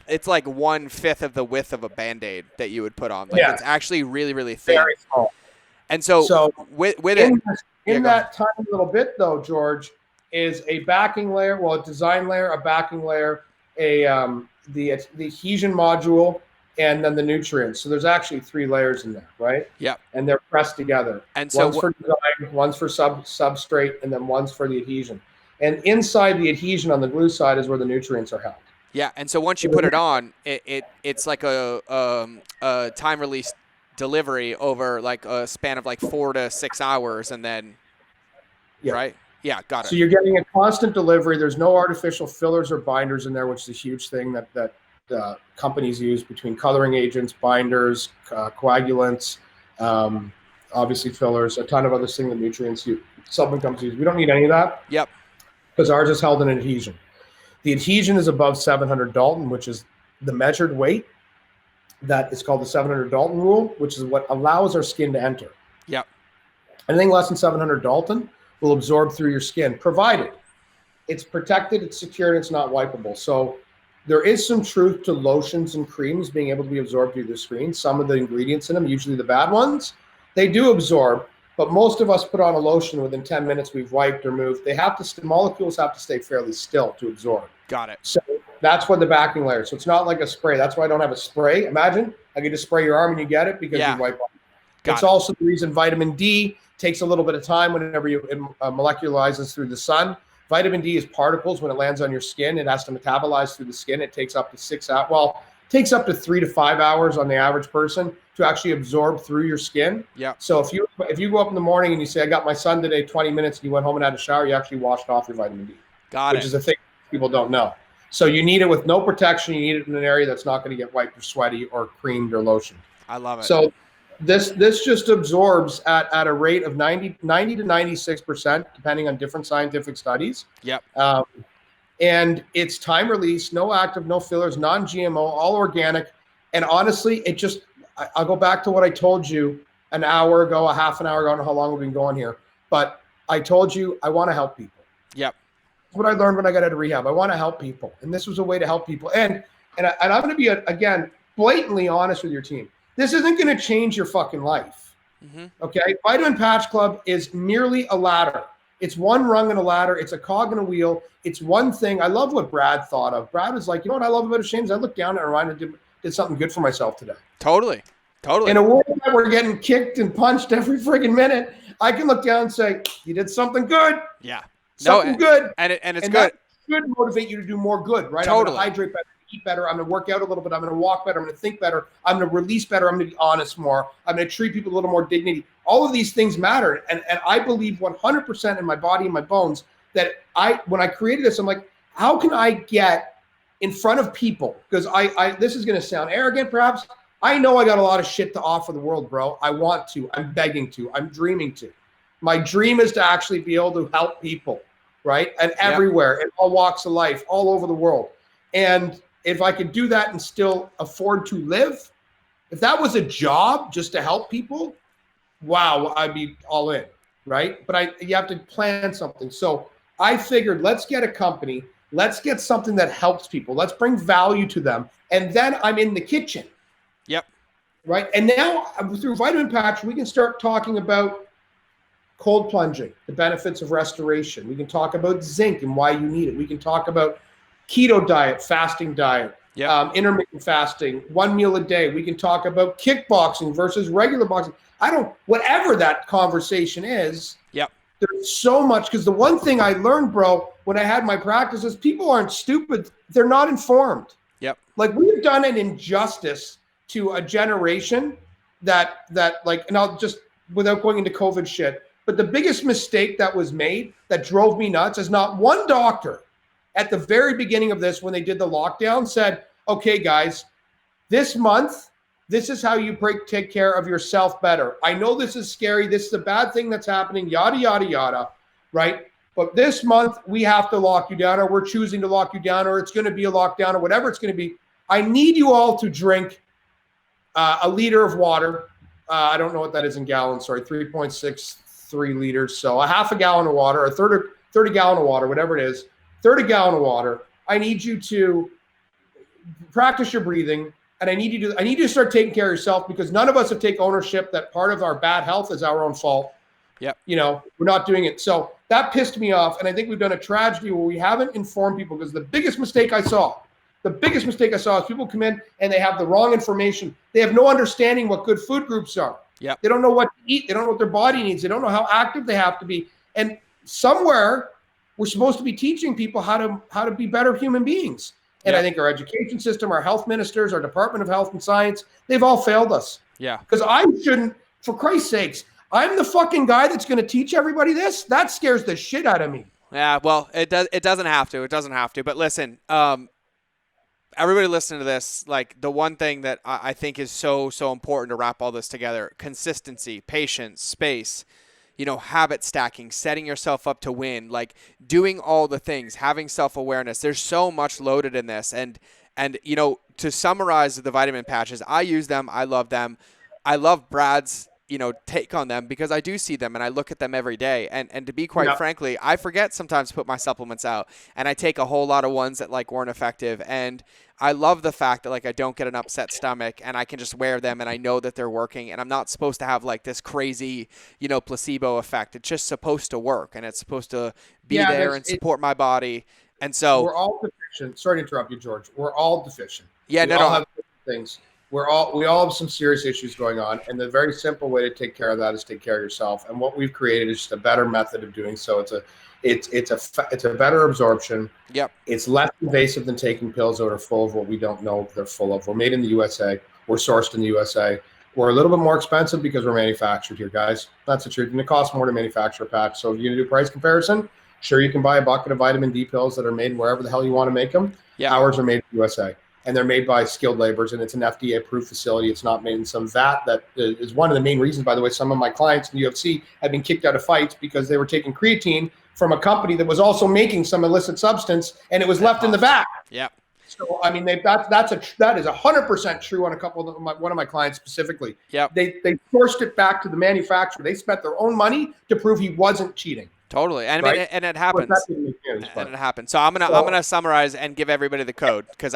it's like 1/5 of the width of a Band-Aid that you would put on. Like, it's actually really, really thin. Very small. And so with it. In that tiny little bit, though, George, is a backing layer, a design layer, a backing layer, the adhesion module, and then the nutrients. So there's actually 3 layers in there, right? Yeah. And they're pressed together. And so one's for design, one's for substrate, and then one's for the adhesion. And inside the adhesion on the glue side is where the nutrients are held. Yeah, and so once you put it on, it's like a time release delivery over like a span of like 4 to 6 hours, and then right. Yeah, got it. So you're getting a constant delivery. There's no artificial fillers or binders in there, which is a huge thing that companies use between coloring agents, binders, coagulants, obviously fillers, a ton of other things, the nutrients supplement companies use. We don't need any of that. Yep. Because ours is held in adhesion. The adhesion is above 700 Dalton, which is the measured weight. That is called the 700 Dalton rule, which is what allows our skin to enter. Yep. Anything less than 700 Dalton will absorb through your skin, provided it's protected, it's secure, and it's not wipeable. So there is some truth to lotions and creams being able to be absorbed through the screen. Some of the ingredients in them, usually the bad ones, they do absorb, but most of us put on a lotion within 10 minutes, we've wiped or moved. The molecules have to stay fairly still to absorb. Got it. So that's what the backing layer. So it's not like a spray. That's why I don't have a spray. Imagine I could just spray your arm and you get it because you wipe off. It's also the reason vitamin D takes a little bit of time whenever it molecularizes through the sun. Vitamin D is particles. When it lands on your skin, it has to metabolize through the skin. It takes up to 6 hours. Well, it takes up to 3 to 5 hours on the average person to actually absorb through your skin. Yeah. So if you go up in the morning and you say, I got my sun today, 20 minutes, and you went home and had a shower, you actually washed off your vitamin D. Which is a thing people don't know. So you need it with no protection. You need it in an area that's not going to get wiped or sweaty or creamed or lotioned. I love it. So this just absorbs at a rate of 90 to 96%, depending on different scientific studies. Yep. And it's time release, no active, no fillers, non-GMO, all organic. And honestly, I'll go back to what I told you an hour ago, a half an hour ago. I don't know how long we've been going here, but I told you I want to help people. Yep. That's what I learned when I got out of rehab. I want to help people. And this was a way to help people. And I'm going to be, again, blatantly honest with your team. This isn't going to change your fucking life. Mm-hmm. Okay? Vitamin Patch Club is merely a ladder. It's one rung in a ladder. It's a cog in a wheel. It's one thing. I love what Brad thought of. Brad was like, you know what I love about Ashamed? I looked down and I did something good for myself today. Totally. In a world where we're getting kicked and punched every friggin' minute, I can look down and say, you did something good. Yeah. Something good. And it's good. That should motivate you to do more good, right? Totally. I'm going to hydrate better, eat better. I'm going to work out a little bit. I'm going to walk better. I'm going to think better. I'm going to release better. I'm going to be honest more. I'm going to treat people with a little more dignity. All of these things matter. And I believe 100% in my body and my bones that when I created this, I'm like, how can I get in front of people? Because this is going to sound arrogant, perhaps. I know I got a lot of shit to offer the world, bro. I want to. I'm begging to. I'm dreaming to. My dream is to actually be able to help people, right? And everywhere, in all walks of life, all over the world. And if I could do that and still afford to live, if that was a job just to help people, wow, I'd be all in, right? But you have to plan something. So I figured, let's get a company. Let's get something that helps people. Let's bring value to them. And then I'm in the kitchen. Yep. Right. And now through Vitamin Patch, we can start talking about cold plunging, the benefits of restoration. We can talk about zinc and why you need it. We can talk about keto diet, fasting diet, intermittent fasting, 1 meal a day. We can talk about kickboxing versus regular boxing. Whatever that conversation is. Yep. There's so much, because the one thing I learned, bro, when I had my practice is people aren't stupid. They're not informed. Yep. Like, we've done an injustice to a generation that like, and I'll just, without going into COVID shit, but the biggest mistake that was made that drove me nuts is not one doctor at the very beginning of this, when they did the lockdown, said, okay, guys, this month, this is how you take care of yourself better. I know this is scary. This is a bad thing that's happening, yada, yada, yada, right? But this month, we have to lock you down, or we're choosing to lock you down, or it's going to be a lockdown, or whatever it's going to be. I need you all to drink a liter of water. I don't know what that is in gallons. Sorry, 3.63 liters. So a half a gallon of water, a third a gallon of water, whatever it is, third a gallon of water. I need you to practice your breathing, and I need you to start taking care of yourself, because none of us have taken ownership that part of our bad health is our own fault. Yep. You know, we're not doing it. So that pissed me off, and I think we've done a tragedy where we haven't informed people, because the biggest mistake I saw is people come in and they have the wrong information. They have no understanding what good food groups are. Yep. They don't know what to eat. They don't know what their body needs. They don't know how active they have to be. And somewhere we're supposed to be teaching people how to be better human beings. And I think our education system, our health ministers, our Department of Health and Science, they've all failed us. Yeah. Because I shouldn't, for Christ's sakes, I'm the fucking guy that's going to teach everybody this. That scares the shit out of me. Yeah, well, it doesn't have to. It doesn't have to. But listen, everybody listening to this, like the one thing that I think is so important to wrap all this together: consistency, patience, space. Habit stacking, setting yourself up to win, like doing all the things, having self-awareness. There's so much loaded in this. And to summarize the vitamin patches, I use them. I love them. I love Brad's, take on them because I do see them and I look at them every day. And to be quite frankly, I forget sometimes to put my supplements out, and I take a whole lot of ones that like weren't effective. And I love the fact that like I don't get an upset stomach and I can just wear them and I know that they're working, and I'm not supposed to have like this crazy, placebo effect. It's just supposed to work, and it's supposed to be there and support my body. And so we're all deficient. Sorry to interrupt you, George. We're all deficient. Yeah, we all have things. We all have some serious issues going on, and the very simple way to take care of that is take care of yourself. And what we've created is just a better method of doing so. It's a better absorption. Yep. It's less invasive than taking pills that are full of what we don't know they're full of. We're made in the USA. We're sourced in the USA. We're a little bit more expensive because we're manufactured here, guys. That's the truth. And it costs more to manufacture a patch. So if you're going to do price comparison, sure, you can buy a bucket of vitamin D pills that are made wherever the hell you want to make them. Yeah. Ours are made in the USA. And they're made by skilled laborers, and it's an FDA-approved facility. It's not made in some vat. That is one of the main reasons, by the way, some of my clients in the UFC have been kicked out of fights because they were taking creatine from a company that was also making some illicit substance, and it was left in the vat. Yeah. So I mean, that is 100% true on a couple of one of my clients specifically. Yeah. They forced it back to the manufacturer. They spent their own money to prove he wasn't cheating. Totally. And I mean, and it happens. And it happens. So I'm gonna summarize and give everybody the code, because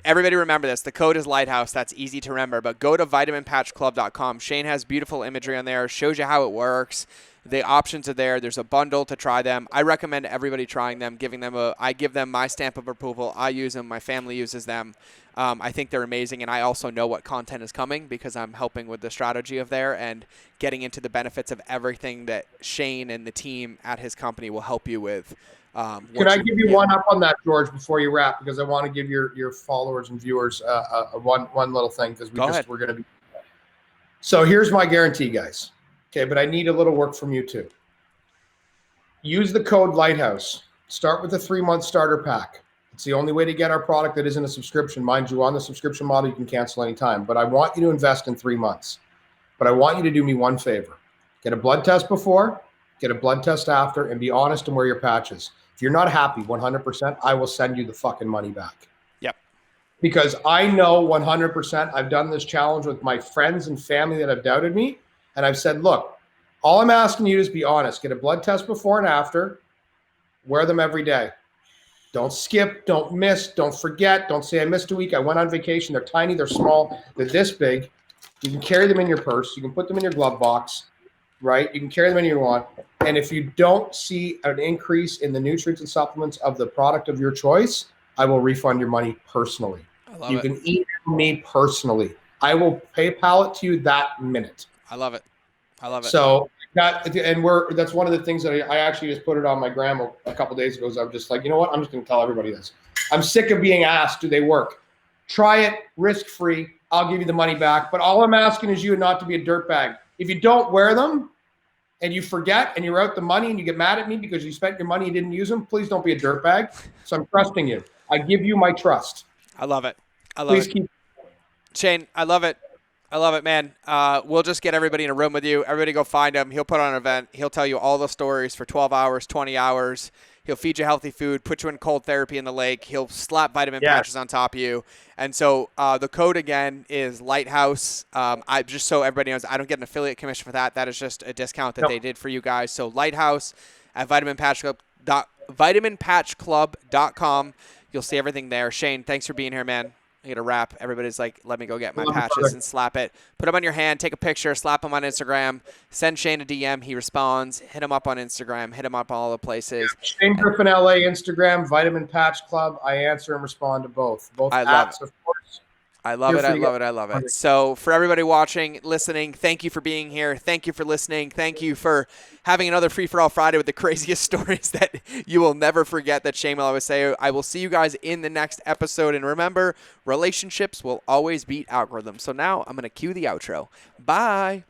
everybody remember this. The code is Lighthouse. That's easy to remember. But go to vitaminpatchclub.com. Shane has beautiful imagery on there. Shows you how it works. The options are there. There's a bundle to try them. I recommend everybody trying them, I give them my stamp of approval. I use them. My family uses them. I think they're amazing, and I also know what content is coming because I'm helping with the strategy of there and getting into the benefits of everything that Shane and the team at his company will help you with. Can I give you one up on that, George, before you wrap? Because I want to give your followers and viewers one little thing, because we're going to be. So here's my guarantee, guys. Okay, but I need a little work from you too. Use the code Lighthouse. Start with a 3-month starter pack. It's the only way to get our product that isn't a subscription. Mind you, on the subscription model, you can cancel anytime. But I want you to invest in 3 months. But I want you to do me one favor. Get a blood test before, get a blood test after, and be honest and wear your patches. If you're not happy 100%, I will send you the fucking money back. Yep. Because I know 100%, I've done this challenge with my friends and family that have doubted me. And I've said, look, all I'm asking you is be honest. Get a blood test before and after. Wear them every day. Don't skip. Don't miss. Don't forget. Don't say I missed a week. I went on vacation. They're tiny. They're small. They're this big. You can carry them in your purse. You can put them in your glove box, right? You can carry them anywhere you want. And if you don't see an increase in the nutrients and supplements of the product of your choice, I will refund your money personally. You can email me personally. I will PayPal it to you that minute. I love it. So that's one of the things that I actually just put it on my grandma a couple of days ago. I'm just like, you know what? I'm just going to tell everybody this. I'm sick of being asked, do they work? Try it risk-free. I'll give you the money back. But all I'm asking is you not to be a dirtbag. If you don't wear them and you forget and you're out the money and you get mad at me because you spent your money and didn't use them, please don't be a dirtbag. So I'm trusting you. I give you my trust. I love it. Shane, I love it. I love it, man. We'll just get everybody in a room with you. Everybody go find him. He'll put on an event. He'll tell you all the stories for 12 hours, 20 hours. He'll feed you healthy food, put you in cold therapy in the lake. He'll slap vitamin patches on top of you. And so the code, again, is Lighthouse. I just so everybody knows, I don't get an affiliate commission for that. That is just a discount that they did for you guys. So Lighthouse at vitaminpatchclub.com. You'll see everything there. Shane, thanks for being here, man. I get a wrap. Everybody's like, let me go get my patches and slap it. Put them on your hand, take a picture, slap them on Instagram, send Shane a DM. He responds. Hit him up on Instagram. Hit him up all the places. Shane Griffin LA, Instagram, Vitamin Patch Club. I answer and respond to both. Both apps, of course. I love it. I love it. So for everybody watching, listening, thank you for being here. Thank you for listening. Thank you for having another Free For All Friday with the craziest stories that you will never forget that Shane will always say. I will see you guys in the next episode. And remember, relationships will always beat algorithms. So now I'm going to cue the outro. Bye.